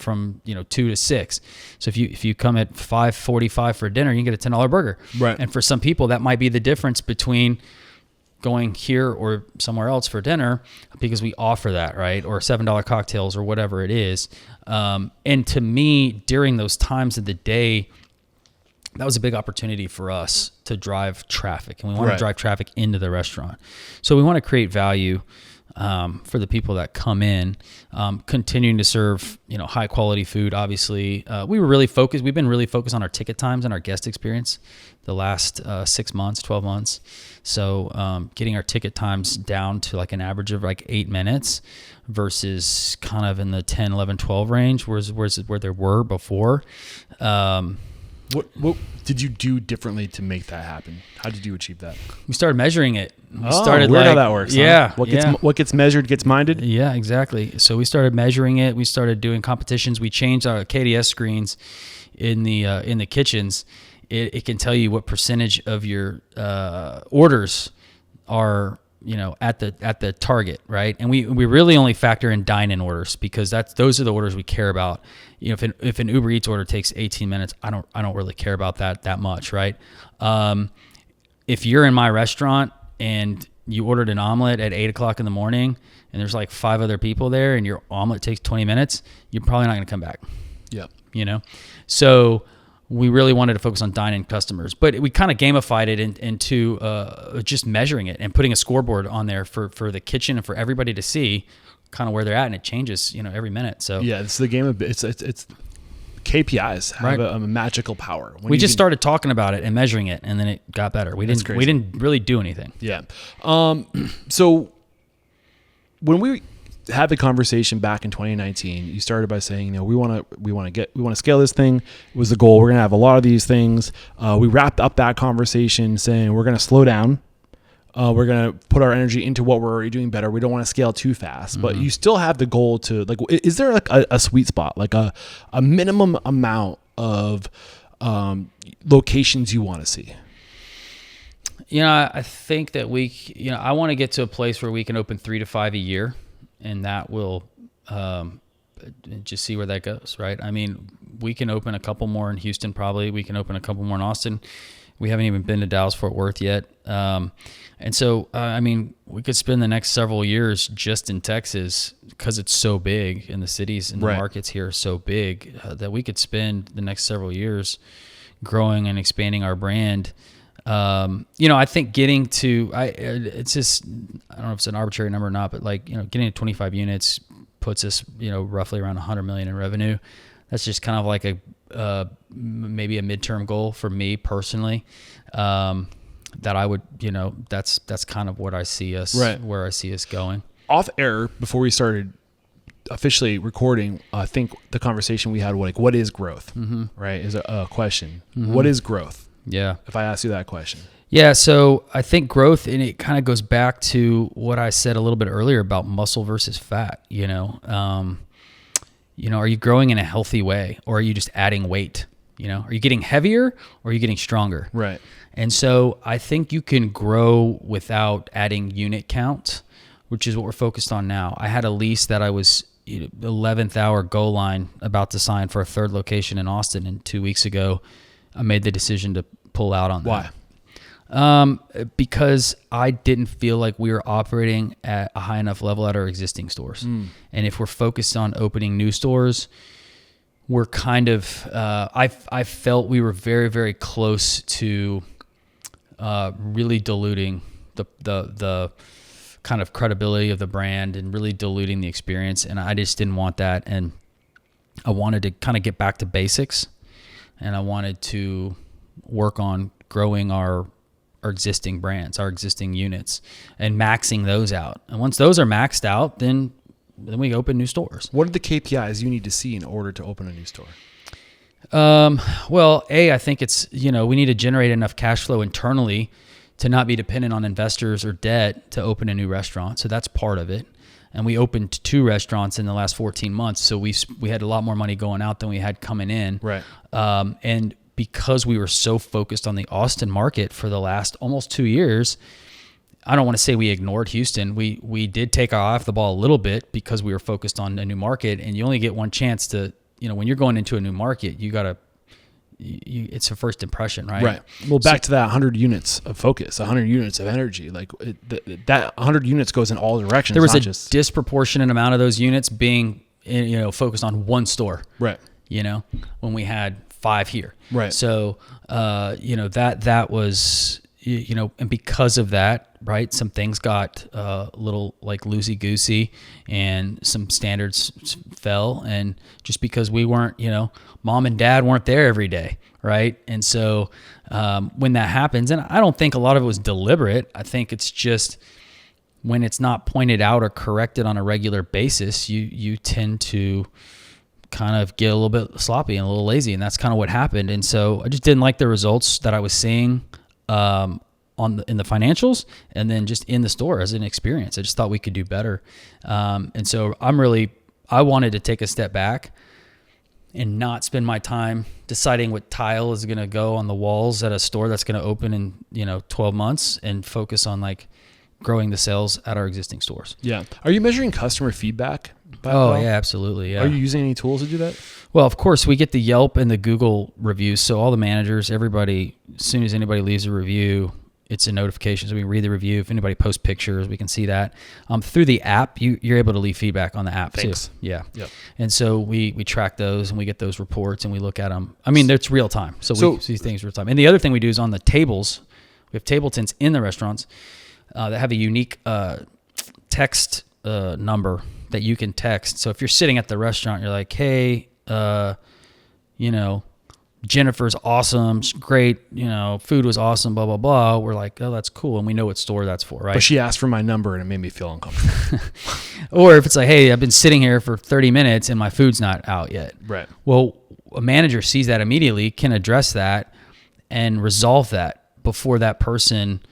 2 to 6. So if you come at 5:45 for dinner, you can get a $10 burger. Right. And for some people, that might be the difference between going here or somewhere else for dinner, because we offer that, right? Or $7 cocktails or whatever it is. And to me, during those times of the day, that was a big opportunity for us to drive traffic, and we want to drive traffic into the restaurant. So we want to create value for the people that come in, continuing to serve, high quality food. Obviously, we've been really focused on our ticket times and our guest experience the last 6 months, 12 months. So getting our ticket times down to like an average of like 8 minutes versus kind of in the 10, 11, 12 range, where there were before. What did you do differently to make that happen? How did you achieve that? We started measuring it. Weird how that works. Yeah. Huh? What gets measured gets minded? Yeah, exactly. So we started measuring it. We started doing competitions. We changed our KDS screens in the kitchens. It can tell you what percentage of your orders are at the target, right? And we really only factor in dine-in orders, because those are the orders we care about. If an Uber Eats order takes 18 minutes, I don't really care about that much, right? If you're in my restaurant and you ordered an omelet at 8 o'clock in the morning and there's like 5 other people there and your omelet takes 20 minutes, you're probably not going to come back. Yep. So we really wanted to focus on dine-in customers, but we kind of gamified it into just measuring it and putting a scoreboard on there for the kitchen and for everybody to see kind of where they're at, and it changes, every minute. So yeah, it's the game of it's KPIs have a magical power. We just started talking about it and measuring it, and then it got better. We didn't really do anything. Yeah. So when we had the conversation back in 2019, you started by saying, we want to scale this thing. It was the goal. We're going to have a lot of these things. We wrapped up that conversation saying we're going to slow down. We're going to put our energy into what we're already doing better. We don't want to scale too fast, but you still have the goal to is there like a sweet spot, like a minimum amount of locations you want to see? I think that I want to get to a place where we can open 3 to 5 a year. And that will just see where that goes, right? I mean, we can open a couple more in Houston, probably. We can open a couple more in Austin. We haven't even been to Dallas-Fort Worth yet. And so, we could spend the next several years just in Texas because it's so big, and the cities and the markets here are so big that we could spend the next several years growing and expanding our brand. I think getting to, it's just, I don't know if it's an arbitrary number or not, but getting to 25 units puts us, roughly around 100 million in revenue. That's just kind of like maybe a midterm goal for me personally. That I would, that's kind of what I see us, where I see us going. Off air, before we started officially recording, I think the conversation we had, what is growth, right? Is a question. What is growth? Yeah. If I ask you that question. Yeah. So I think growth, and it kind of goes back to what I said a little bit earlier about muscle versus fat, are you growing in a healthy way, or are you just adding weight? Are you getting heavier, or are you getting stronger? Right. And so I think you can grow without adding unit count, which is what we're focused on now. I had a lease that I was 11th hour goal line about to sign for a third location in Austin, and 2 weeks ago I made the decision to pull out on that. Why? Because I didn't feel like we were operating at a high enough level at our existing stores. And if we're focused on opening new stores, we're kind of, I felt we were very, very close to really diluting the kind of credibility of the brand and really diluting the experience. And I just didn't want that. And I wanted to kind of get back to basics. And I wanted to work on growing our existing brands, our existing units, and maxing those out. And once those are maxed out, then we open new stores. What are the KPIs you need to see in order to open a new store? Well, I think it's, we need to generate enough cash flow internally to not be dependent on investors or debt to open a new restaurant. So that's part of it. And we opened 2 restaurants in the last 14 months. So we had a lot more money going out than we had coming in. Right. And because we were so focused on the Austin market for the last almost 2 years, I don't want to say we ignored Houston. We did take our eye off the ball a little bit because we were focused on a new market. And you only get one chance to, when you're going into a new market, it's a first impression, right? Right. Well, back to that 100 units of focus, 100 units of energy. That 100 units goes in all directions. There was a disproportionate amount of those units being, focused on one store. Right. When we had 5 here. Right. So, that was, and because of that, right, some things got a little loosey-goosey, and some standards fell, and just because we weren't, mom and dad weren't there every day, right? And so when that happens, and I don't think a lot of it was deliberate, I think it's just when it's not pointed out or corrected on a regular basis, you tend to kind of get a little bit sloppy and a little lazy, and that's kind of what happened. And so I just didn't like the results that I was seeing in the financials, and then just in the store as an experience. I just thought we could do better. And so I wanted to take a step back and not spend my time deciding what tile is going to go on the walls at a store that's going to open in 12 months, and focus on growing the sales at our existing stores. Yeah. Are you measuring customer feedback? Yeah, absolutely. Yeah. Are you using any tools to do that? Well, of course, we get the Yelp and the Google reviews. So all the managers, everybody, as soon as anybody leaves a review, it's a notification, so we read the review. If anybody posts pictures, we can see that. Through the app, you're able to leave feedback on the app too. Yeah. Yep. And so we track those and we get those reports and we look at them. I mean, it's real time. So we see things real time. And the other thing we do is on the tables, we have table tents in the restaurants that have a unique text number that you can text. So if you're sitting at the restaurant, you're like, hey, Jennifer's awesome, she's great, food was awesome, blah, blah, blah. We're like, oh, that's cool. And we know what store that's for, right? But she asked for my number and it made me feel uncomfortable. Or if it's like, hey, I've been sitting here for 30 minutes and my food's not out yet. Right. Well, a manager sees that immediately, can address that and resolve that before that person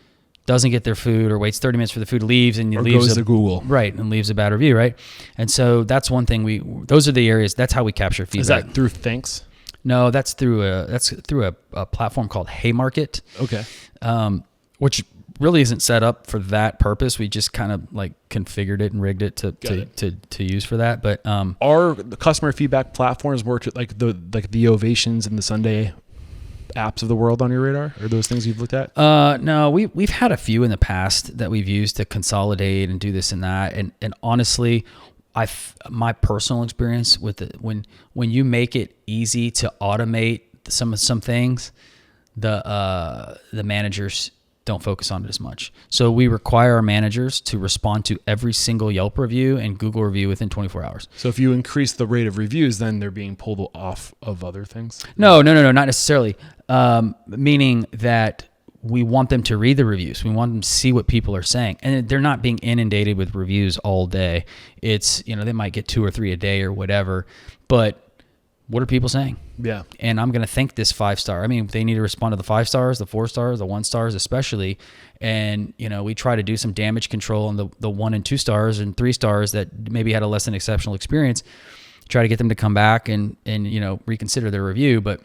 doesn't get their food or waits 30 minutes for the food, leaves and goes to Google. Right, and leaves a bad review, right? And so that's one thing those are the areas, that's how we capture feedback. Is that through Thanks? No, that's through a platform called Haymarket. Okay. Which really isn't set up for that purpose. We just kind of like configured it and rigged it to use for that. But are the customer feedback platforms more like the Ovations and the Sunday apps of the world on your radar? Are those things you've looked at? No, we've had a few in the past that we've used to consolidate and do this and that. And honestly, my personal experience with it, when you make it easy to automate some things, the managers don't focus on it as much. So we require our managers to respond to every single Yelp review and Google review within 24 hours. So if you increase the rate of reviews, then they're being pulled off of other things? No, not necessarily. Meaning that we want them to read the reviews. We want them to see what people are saying. And they're not being inundated with reviews all day. It's, they might get 2 or 3 a day or whatever, but what are people saying? Yeah. And I'm going to think this 5-star. I mean, they need to respond to the 5 stars, the 4 stars, the 1 stars, especially. And, we try to do some damage control on the 1 and 2 stars and 3 stars that maybe had a less than exceptional experience. Try to get them to come back and reconsider their review. But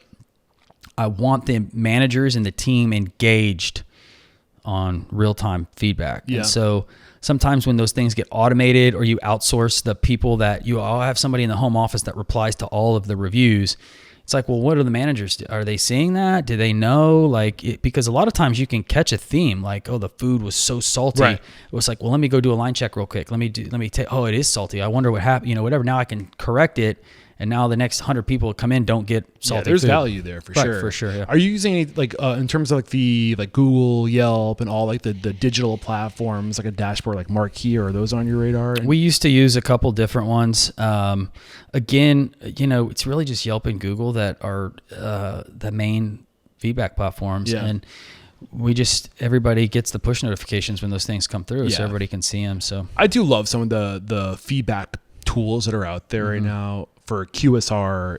I want the managers and the team engaged on real-time feedback. Yeah. And so sometimes when those things get automated or you outsource the people that have somebody in the home office that replies to all of the reviews, it's like, well, what are the managers? Are they seeing that? Do they know? Because a lot of times you can catch a theme like, oh, the food was so salty. Right. It was like, well, let me go do a line check real quick. Let me take, oh, it is salty. I wonder what happened, whatever. Now I can correct it. And now the next 100 people that come in don't get salty. Yeah, there's food. value there for sure. For sure. Yeah. Are you using any in terms of the Google, Yelp, and all the digital platforms like a dashboard like Marquee? Or are those on your radar? We used to use a couple different ones. Again, it's really just Yelp and Google that are the main feedback platforms. Yeah. And everybody gets the push notifications when those things come through, so everybody can see them. So I do love some of the feedback tools that are out there right now. For QSR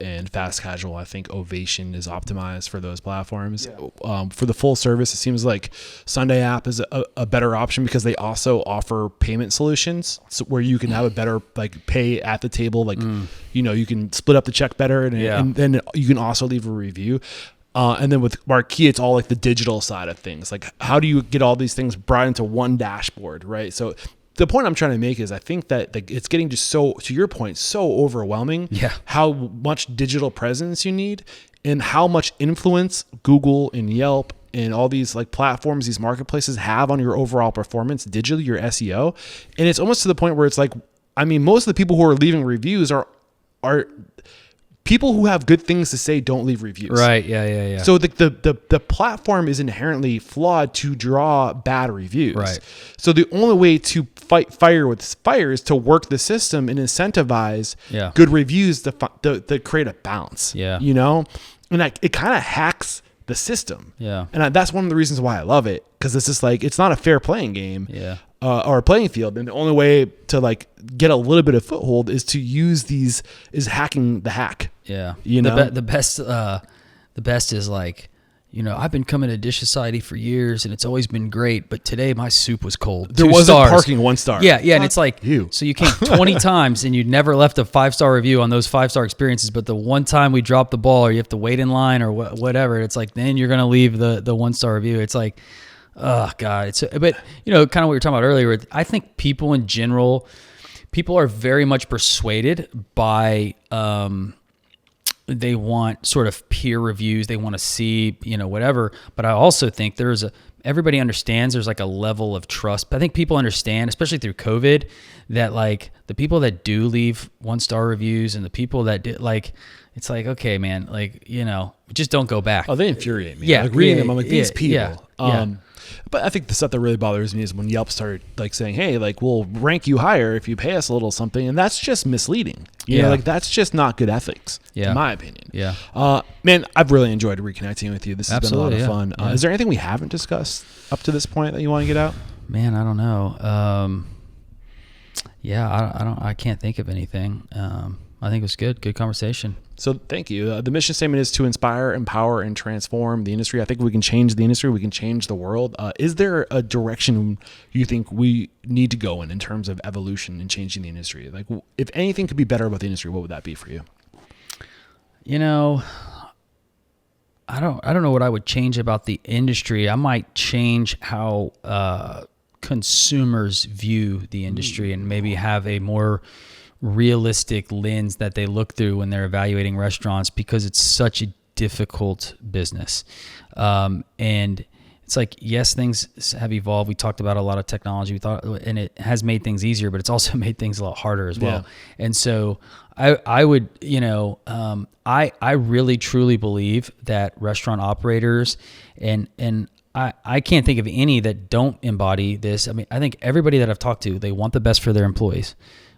and fast casual, I think Ovation is optimized for those platforms. Yeah. For the full service, it seems like Sunday app is a better option because they also offer payment solutions where you can have a better pay at the table. You can split up the check better and then you can also leave a review. And then with Marquee, it's all the digital side of things. How do you get all these things brought into one dashboard, right? So the point I'm trying to make is I think that it's getting just so, to your point, so overwhelming how much digital presence you need and how much influence Google and Yelp and all these platforms, these marketplaces have on your overall performance digitally, your SEO. And it's almost to the point where it's most of the people who are leaving reviews are people who have good things to say don't leave reviews. Right. Yeah. So the platform is inherently flawed to draw bad reviews. Right. So the only way to fight fire with fire is to work the system and incentivize good reviews to create a balance. Yeah. And it kind of hacks the system. Yeah. And that's one of the reasons why I love it, because it's just it's not a fair playing game. Yeah. Or a playing field, and the only way to get a little bit of foothold is to use is hacking the hack. Yeah, the best is I've been coming to Dish Society for years, and it's always been great. But today my soup was cold. There wasn't parking 1 star. Yeah, and it's so you came 20 times, and you never left a 5-star review on those 5-star experiences. But the one time we dropped the ball, or you have to wait in line, or whatever, it's then you're gonna leave the 1-star review. It's oh God. But kind of what we were talking about earlier, I think people in general, people are very much persuaded by they want sort of peer reviews. They want to see, whatever. But I also think everybody understands there's like a level of trust. But I think people understand, especially through COVID, that like the people that do leave 1-star reviews and the people that did, like, it's like, okay, man, like, just don't go back. Oh, they infuriate me. Yeah. Like reading them, I'm like, these people. Yeah. But I think the stuff that really bothers me is when Yelp started like saying, hey, like we'll rank you higher if you pay us a little something. And that's just misleading. You know, like that's just not good ethics, in my opinion. Yeah. Man, I've really enjoed reconnecting with you. This has been a lot of fun. Yeah. Is there anything we haven't discussed up to this point that you want to get out? Man, I don't know. I can't think of anything. I think it was good conversation. So thank you. The mission statement is to inspire, empower, and transform the industry. I think we can change the industry. We can change the world. Is there a direction you think we need to go in terms of evolution and changing the industry? Like, if anything could be better about the industry, what would that be for you? I don't know what I would change about the industry. I might change how consumers view the industry and maybe have a more realistic lens that they look through when they're evaluating restaurants, because it's such a difficult business. And it's like, yes, things have evolved. We talked about a lot of technology. And it has made things easier, but it's also made things a lot harder as well. Yeah. And so I would, I really truly believe that restaurant operators and I can't think of any that don't embody this. I mean, I think everybody that I've talked to, they want the best for their employees.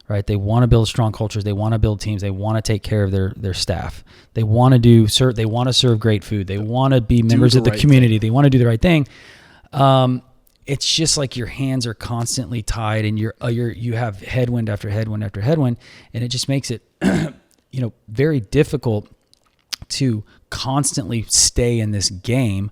Right? They want to build strong cultures. They want to build teams. They want to take care of their staff. They want to serve great food. They want to be members of the community. They want to do the right thing. It's just like your hands are constantly tied, and you have headwind after headwind after headwind, and it just makes it, very difficult to constantly stay in this game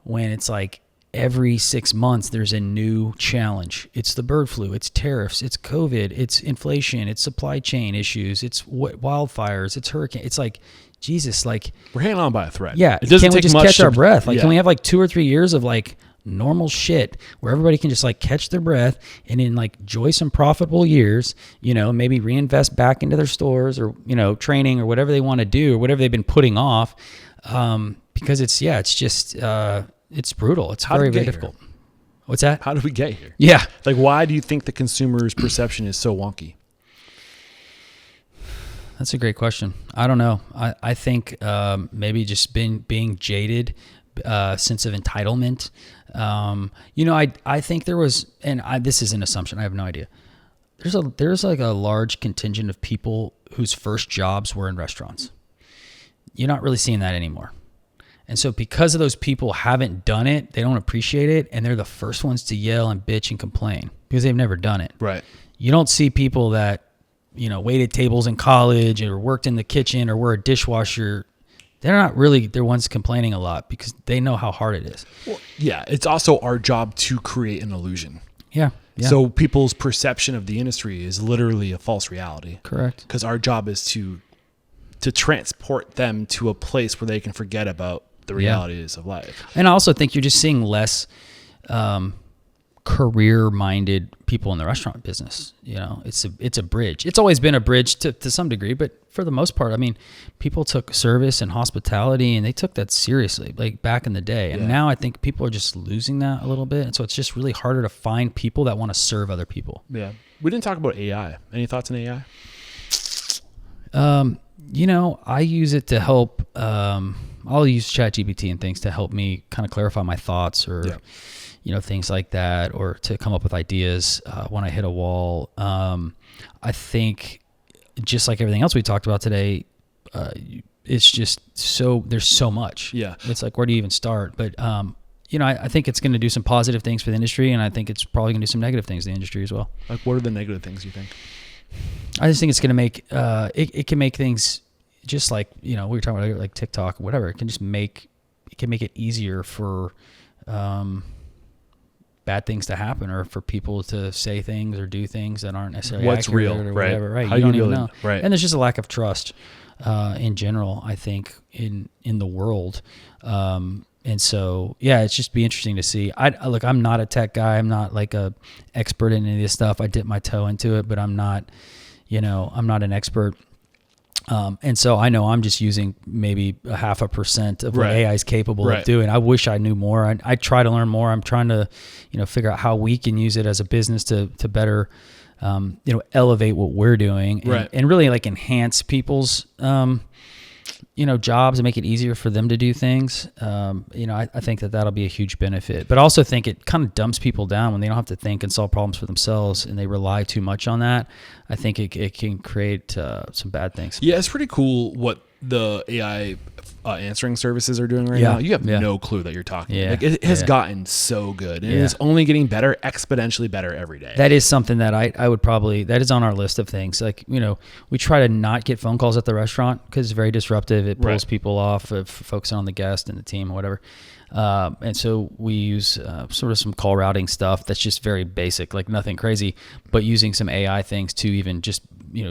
when it's like, every 6 months, there's a new challenge. It's the bird flu, it's tariffs, it's COVID, it's inflation, it's supply chain issues, it's wildfires, it's hurricane. It's like, Jesus, like we're hanging on by a thread. Yeah, can't we just catch our breath? Like, can we have like 2 or 3 years of like normal shit where everybody can just like catch their breath and then like enjoy some profitable years? Maybe reinvest back into their stores or training or whatever they want to do or whatever they've been putting off, because it's just. It's brutal. It's very difficult. What's that? How did we get here? Yeah. Like, why do you think the consumer's perception is so wonky? That's a great question. I don't know. I think maybe just being jaded, sense of entitlement. I think there was, and this is an assumption. I have no idea. There's like a large contingent of people whose first jobs were in restaurants. You're not really seeing that anymore. And so because of those people haven't done it, they don't appreciate it, and they're the first ones to yell and bitch and complain because they've never done it. Right. You don't see people that, waited tables in college or worked in the kitchen or were a dishwasher. They're not really the ones complaining a lot because they know how hard it is. Well, yeah, it's also our job to create an illusion. Yeah. So people's perception of the industry is literally a false reality. Correct. Because our job is to transport them to a place where they can forget about the realities of life. And I also think you're just seeing less career-minded people in the restaurant business. It's a bridge. It's always been a bridge to some degree, but for the most part, I mean, people took service and hospitality and they took that seriously, like back in the day. And now I think people are just losing that a little bit. And so it's just really harder to find people that want to serve other people. Yeah. We didn't talk about AI. Any thoughts on AI? I use it to help. I'll use ChatGPT and things to help me kind of clarify my thoughts or, things like that, or to come up with ideas when I hit a wall. I think just like everything else we talked about today, it's just there's so much. Yeah. It's like, where do you even start? But, I think it's going to do some positive things for the industry, and I think it's probably going to do some negative things to the industry as well. Like, what are the negative things you think? I just think it's going to make, it can make things just like, we were talking about like TikTok or whatever. It can make it easier for bad things to happen, or for people to say things or do things that aren't necessarily what's real, or right? Whatever, right? How You don't even know. Right. And there's just a lack of trust in general, I think, in the world. And so, it's just be interesting to see. I'm not a tech guy. I'm not like a expert in any of this stuff. I dip my toe into it, but I'm not, I'm not an expert. And so I know I'm just using maybe 0.5% of what Right. AI is capable Right. of doing. I wish I knew more. I try to learn more. I'm trying to, figure out how we can use it as a business to better, elevate what we're doing and, Right. and really like enhance people's, jobs and make it easier for them to do things. I think that'll be a huge benefit, but I also think it kind of dumps people down when they don't have to think and solve problems for themselves and they rely too much on that. I think it can create some bad things. Yeah, it's pretty cool what the AI answering services are doing right Yeah, now. You have yeah. no clue that you're talking. Yeah, Like it has yeah. gotten so good, and Yeah. it's only getting better, exponentially better every day. That is something that I would probably, that is on our list of things. Like, we try to not get phone calls at the restaurant because it's very disruptive. It pulls Right. people off of focusing on the guest and the team or whatever. And so we use sort of some call routing stuff that's just very basic, like nothing crazy, but using some AI things to even just,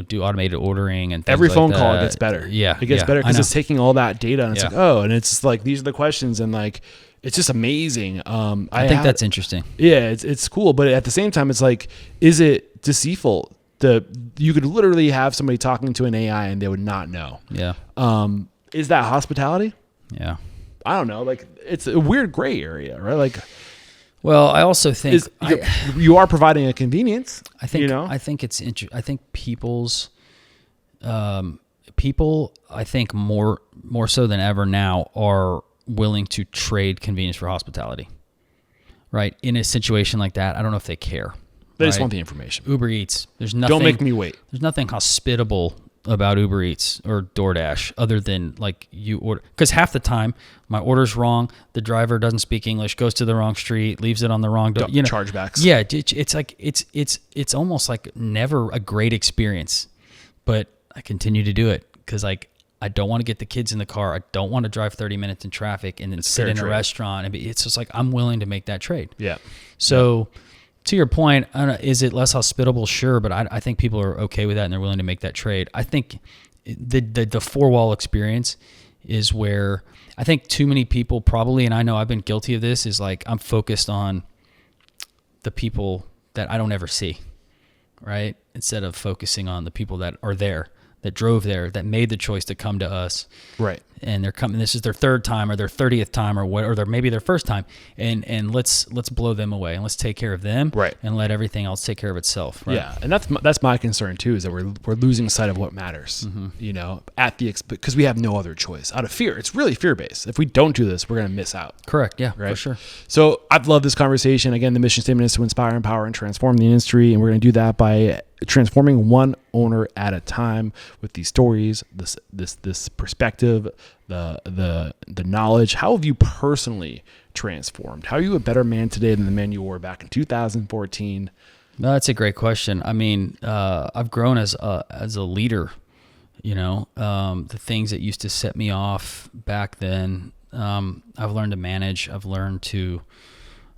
do automated ordering and things Every like phone that. call gets better. Yeah. It gets yeah, better I because know. it's taking all that data and it's Yeah. like, oh, and it's like, these are the questions. And like, it's just amazing. I think that's interesting. Yeah, it's cool. But at the same time, it's like, is it deceitful? You could literally have somebody talking to an AI and they would not know. Yeah. Is that hospitality? Yeah. I don't know. Like, it's a weird gray area, right? Like, Well, I also think you are providing a convenience. I think I think it's I think people I think more so than ever now are willing to trade convenience for hospitality. Right? In a situation like that, I don't know if they care. They just right? want the information. Uber Eats. There's nothing. Don't make me wait. There's nothing hospitable about Uber Eats or DoorDash other than like you order, because half the time my order's wrong, the driver doesn't speak English, goes to the wrong street, leaves it on the wrong door, Chargebacks. Yeah, it's like it's almost like never a great experience, but I continue to do it because like I don't want to get the kids in the car, I don't want to drive 30 minutes in traffic and then sit in a restaurant and it's just like I'm willing to make that trade. Yeah. So. To your point, I don't know, is it less hospitable? Sure, but I think people are okay with that and they're willing to make that trade. I think the four-wall experience is where I think too many people probably, and I know I've been guilty of this, is like I'm focused on the people that I don't ever see, right? Instead of focusing on the people that are there, that drove there, that made the choice to come to us. Right. And they're coming, this is their third time or their 30th time or what, or maybe their first time. And let's blow them away and let's take care of them. Right. And let everything else take care of itself. Right? Yeah. And that's my concern too, is that we're losing sight of what matters, at the because we have no other choice out of fear. It's really fear-based. If we don't do this, we're going to miss out. Correct. Yeah, Right. for sure. So I've loved this conversation. Again, the mission statement is to inspire, empower, and transform the industry. And we're going to do that by transforming one owner at a time with these stories, this perspective, the knowledge. How have you personally transformed? How are you a better man today than the man you were back in 2014? No, that's a great question. I mean, I've grown as a leader, the things that used to set me off back then, I've learned to manage. I've learned to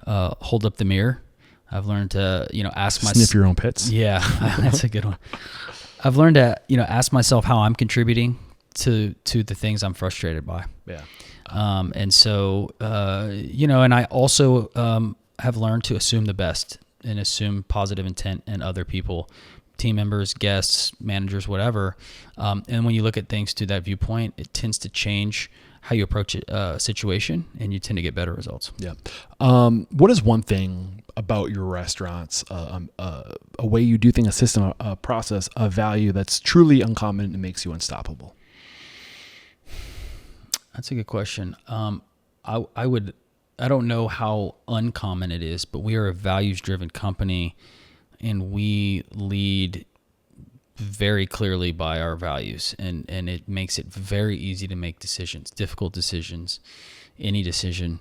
hold up the mirror. I've learned to, ask myself. Sniff your own pits. Yeah, that's a good one. I've learned to, ask myself how I'm contributing to the things I'm frustrated by. Yeah. And so, and I also have learned to assume the best and assume positive intent in other people, team members, guests, managers, whatever. And when you look at things through that viewpoint, it tends to change how you approach a situation, and you tend to get better results. Yeah. What is one thing about your restaurants, a way you do things, a system, a process, a value that's truly uncommon and makes you unstoppable? That's a good question. I don't know how uncommon it is, but we are a values-driven company, and we lead very clearly by our values, and it makes it very easy to make decisions, difficult decisions, any decision.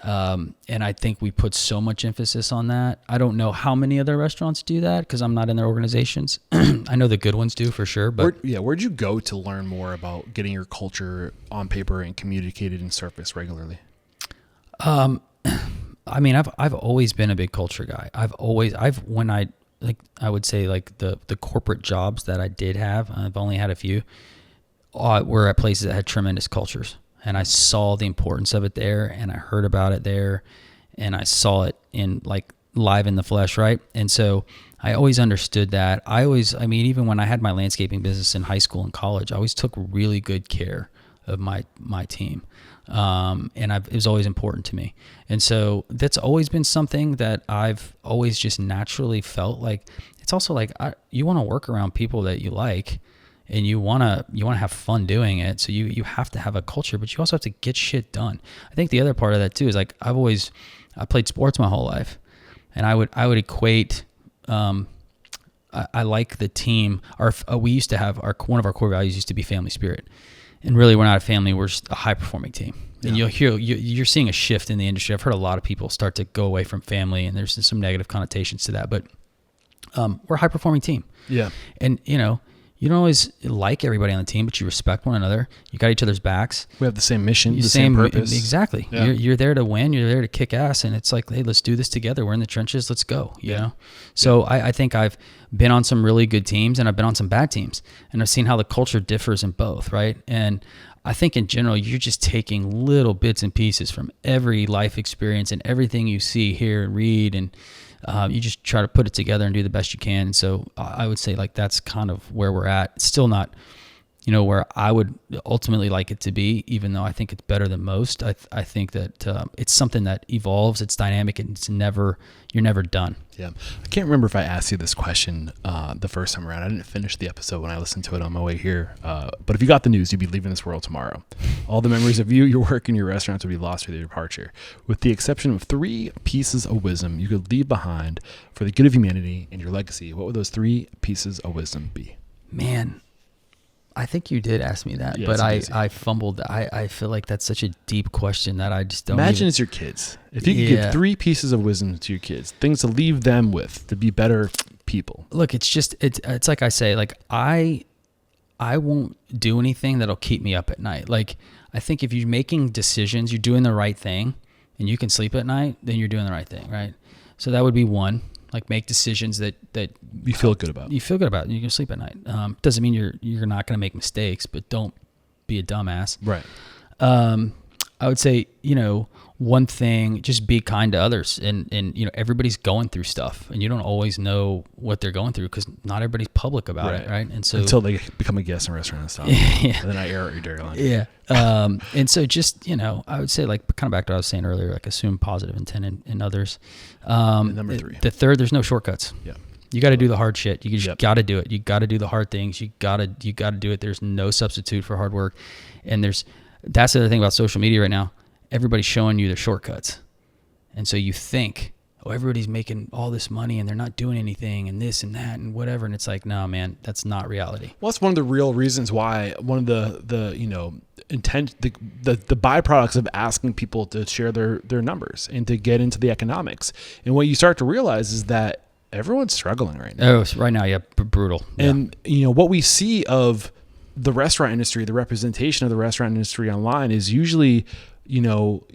And I think we put so much emphasis on that. I don't know how many other restaurants do that because I'm not in their organizations. I know the good ones do for sure. But where'd you go to learn more about getting your culture on paper and communicated and surfaced regularly? I mean, I've always been a big culture guy. I would say the corporate jobs that I did have, I've only had a few, were at places that had tremendous cultures. And I saw the importance of it there, and I heard about it there, and I saw it in live in the flesh, right? And so I always understood that. I mean, even when I had my landscaping business in high school and college, I always took really good care of my team. And it was always important to me. And so that's always been something that I've always just naturally felt like. It's also like you want to work around people that you like, and you want to have fun doing it. So you have to have a culture, but you also have to get shit done. I think the other part of that too is like I played sports my whole life, and I would equate. I like the team. We used to have one of our core values used to be family spirit, and really we're not a family. We're just a high performing team. And you're seeing a shift in the industry. I've heard a lot of people start to go away from family, and there's some negative connotations to that. But we're a high performing team. Yeah. And you don't always like everybody on the team, but you respect one another. You got each other's backs. We have the same mission, the same purpose. Exactly. Yeah. You're there to win. You're there to kick ass. And it's like, hey, let's do this together. We're in the trenches. Let's go. You know? So I think I've been on some really good teams, and I've been on some bad teams, and I've seen how the culture differs in both. Right. And I think in general, you're just taking little bits and pieces from every life experience and everything you see, hear, and read, and you just try to put it together and do the best you can. So I would say like that's kind of where we're at. It's still not, where I would ultimately like it to be, even though I think it's better than most. I think that it's something that evolves, it's dynamic, and you're never done. Yeah. I can't remember if I asked you this question the first time around. I didn't finish the episode when I listened to it on my way here. But if you got the news, you'd be leaving this world tomorrow. All the memories of you, your work, and your restaurants would be lost with your departure. With the exception of 3 pieces of wisdom you could leave behind for the good of humanity and your legacy, what would those 3 pieces of wisdom be? Man, I think you did ask me that, but I fumbled. I feel like that's such a deep question that I just don't imagine it's your kids. If you could give 3 pieces of wisdom to your kids, things to leave them with to be better people. Look, it's like I say, like I won't do anything that'll keep me up at night. Like I think if you're making decisions, you're doing the right thing, and you can sleep at night, then you're doing the right thing, right? So that would be one. Like make decisions that you feel good about. You feel good about, and you can sleep at night. Doesn't mean you're not going to make mistakes, but don't be a dumbass. Right. I would say, one thing, just be kind to others, and everybody's going through stuff, and you don't always know what they're going through because not everybody's public about it, right? And so until they become a guest in a restaurant and stuff, and then I air out your dirty laundry. Yeah. And so just, I would say like kind of back to what I was saying earlier, like assume positive intent in others. And number 3, the third, there's no shortcuts. Yeah. You got to do the hard shit. You just got to do it. You got to do the hard things. You got to do it. There's no substitute for hard work. And that's the other thing about social media right now. Everybody's showing you the shortcuts. And so you think, everybody's making all this money and they're not doing anything and this and that and whatever. And it's like, no, man, that's not reality. Well, that's one of the real reasons why one of the byproducts of asking people to share their numbers and to get into the economics. And what you start to realize is that everyone's struggling right now. Oh, right now. Yeah. Brutal. And what we see of the restaurant industry, the representation of the restaurant industry online is usually, what's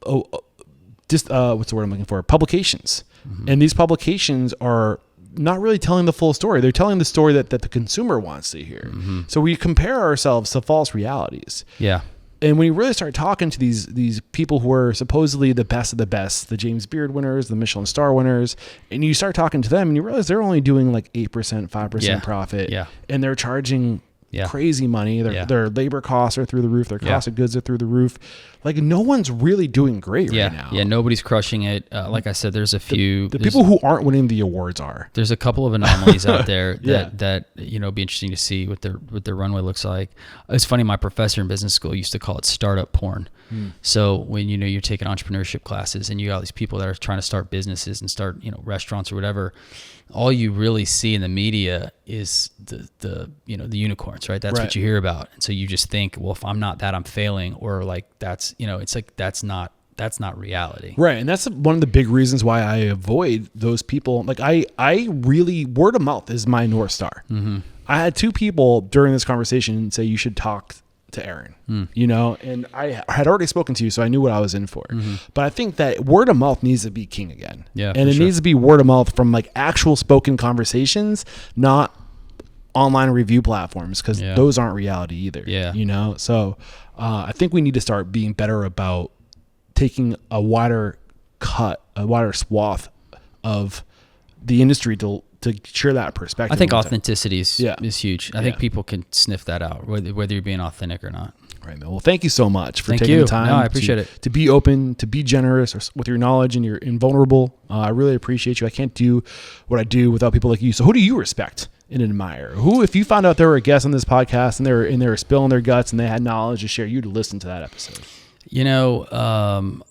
the word I'm looking for? Publications. Mm-hmm. And these publications are not really telling the full story. They're telling the story that the consumer wants to hear. Mm-hmm. So we compare ourselves to false realities. Yeah. And when you really start talking to these people who are supposedly the best of the best, the James Beard winners, the Michelin star winners, and you start talking to them and you realize they're only doing like 8%, 5% profit. Yeah. And they're charging crazy money. Their labor costs are through the roof. Their cost of goods are through the roof. Like no one's really doing great right now. Yeah, nobody's crushing it. Like I said, there's a few. The people who aren't winning the awards are. There's a couple of anomalies out there that be interesting to see what their runway looks like. It's funny. My professor in business school used to call it startup porn. So when you're taking entrepreneurship classes and you got all these people that are trying to start businesses and start restaurants or whatever, all you really see in the media is the unicorns, right? That's what you hear about. And so you just think, well, if I'm not that, I'm failing, or like that's it's like that's not reality. Right. And that's one of the big reasons why I avoid those people. Like I really, word of mouth is my North Star. Mm-hmm. I had 2 people during this conversation say you should talk to Aaron, and I had already spoken to you, so I knew what I was in for. Mm-hmm. But I think that word of mouth needs to be king again. Yeah. And it needs to be word of mouth from like actual spoken conversations, not online review platforms, because those aren't reality either. Yeah. So I think we need to start being better about taking a wider swath of the industry to share that perspective. I think authenticity is huge. I think Yeah. people can sniff that out, whether you're being authentic or not. Right, man. Well, thank you so much for Thank taking you. the time. No, I appreciate it. To be open, to be generous with your knowledge, and you're invulnerable. I really appreciate you. I can't do what I do without people like you. So who do you respect and admire? Who, if you found out there were a guest on this podcast and they were spilling their guts and they had knowledge to share, you'd listen to that episode? You know,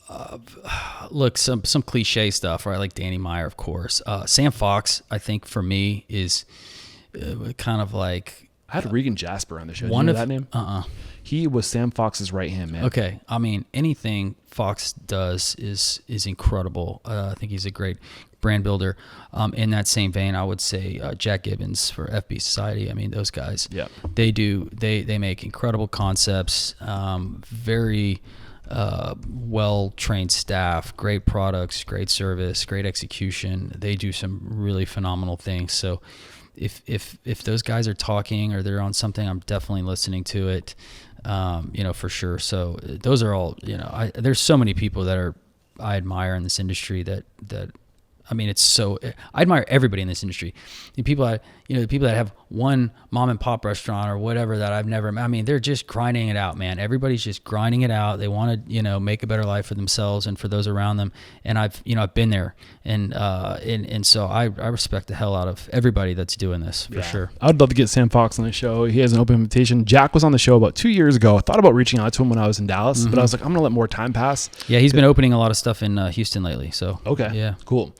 look, some cliche stuff, right? Like Danny Meyer, of course. Sam Fox, I think for me is kind of like. I had Regan Jasper on the show. Do you One know of that name? He was Sam Fox's right hand man. Okay, I mean anything Fox does is incredible. I think he's a great brand builder. In that same vein, I would say Jack Gibbons for FB Society. I mean those guys. Yeah. They make incredible concepts. Very well trained staff, great products, great service, great execution. They do some really phenomenal things. So. If those guys are talking or they're on something, I'm definitely listening to it, for sure. So those are all, there's so many people that I admire in this industry that I mean, I admire everybody in this industry. The people that have one mom and pop restaurant or whatever that I've never, I mean, they're just grinding it out, man. Everybody's just grinding it out. They want to, make a better life for themselves and for those around them. And I've been there. And so I respect the hell out of everybody that's doing this for sure. I would love to get Sam Fox on the show. He has an open invitation. Jack was on the show about 2 years ago. I thought about reaching out to him when I was in Dallas, but I was like, I'm going to let more time pass. Yeah. He's been opening a lot of stuff in Houston lately. So, okay. Yeah. Cool.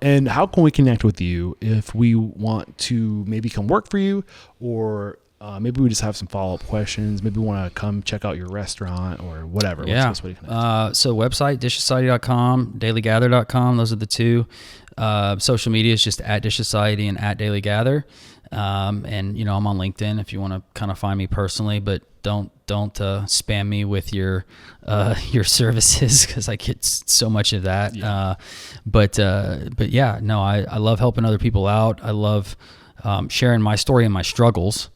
And how can we connect with you if we want to maybe come work for you, or maybe we just have some follow-up questions? Maybe we want to come check out your restaurant or whatever. Yeah. What's the best way to connect? So website, dishsociety.com, dailygather.com. Those are the two. Social media is just at Dish Society and at Daily Gather. And I'm on LinkedIn if you want to kind of find me personally, but don't spam me with your services, because I get so much of that. Yeah. But yeah, no, I love helping other people out. I love sharing my story and my struggles.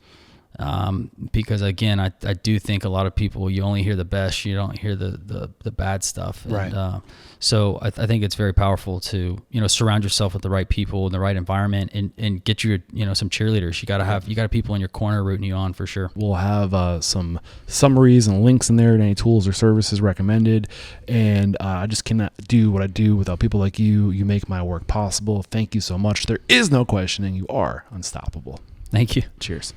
Because again, I do think a lot of people, you only hear the best, you don't hear the bad stuff. Right. And, so I think it's very powerful to, surround yourself with the right people in the right environment and get your, some cheerleaders. You got people in your corner rooting you on for sure. We'll have some summaries and links in there to any tools or services recommended. And I just cannot do what I do without people like you. You make my work possible. Thank you so much. There is no questioning. You are unstoppable. Thank you. Cheers.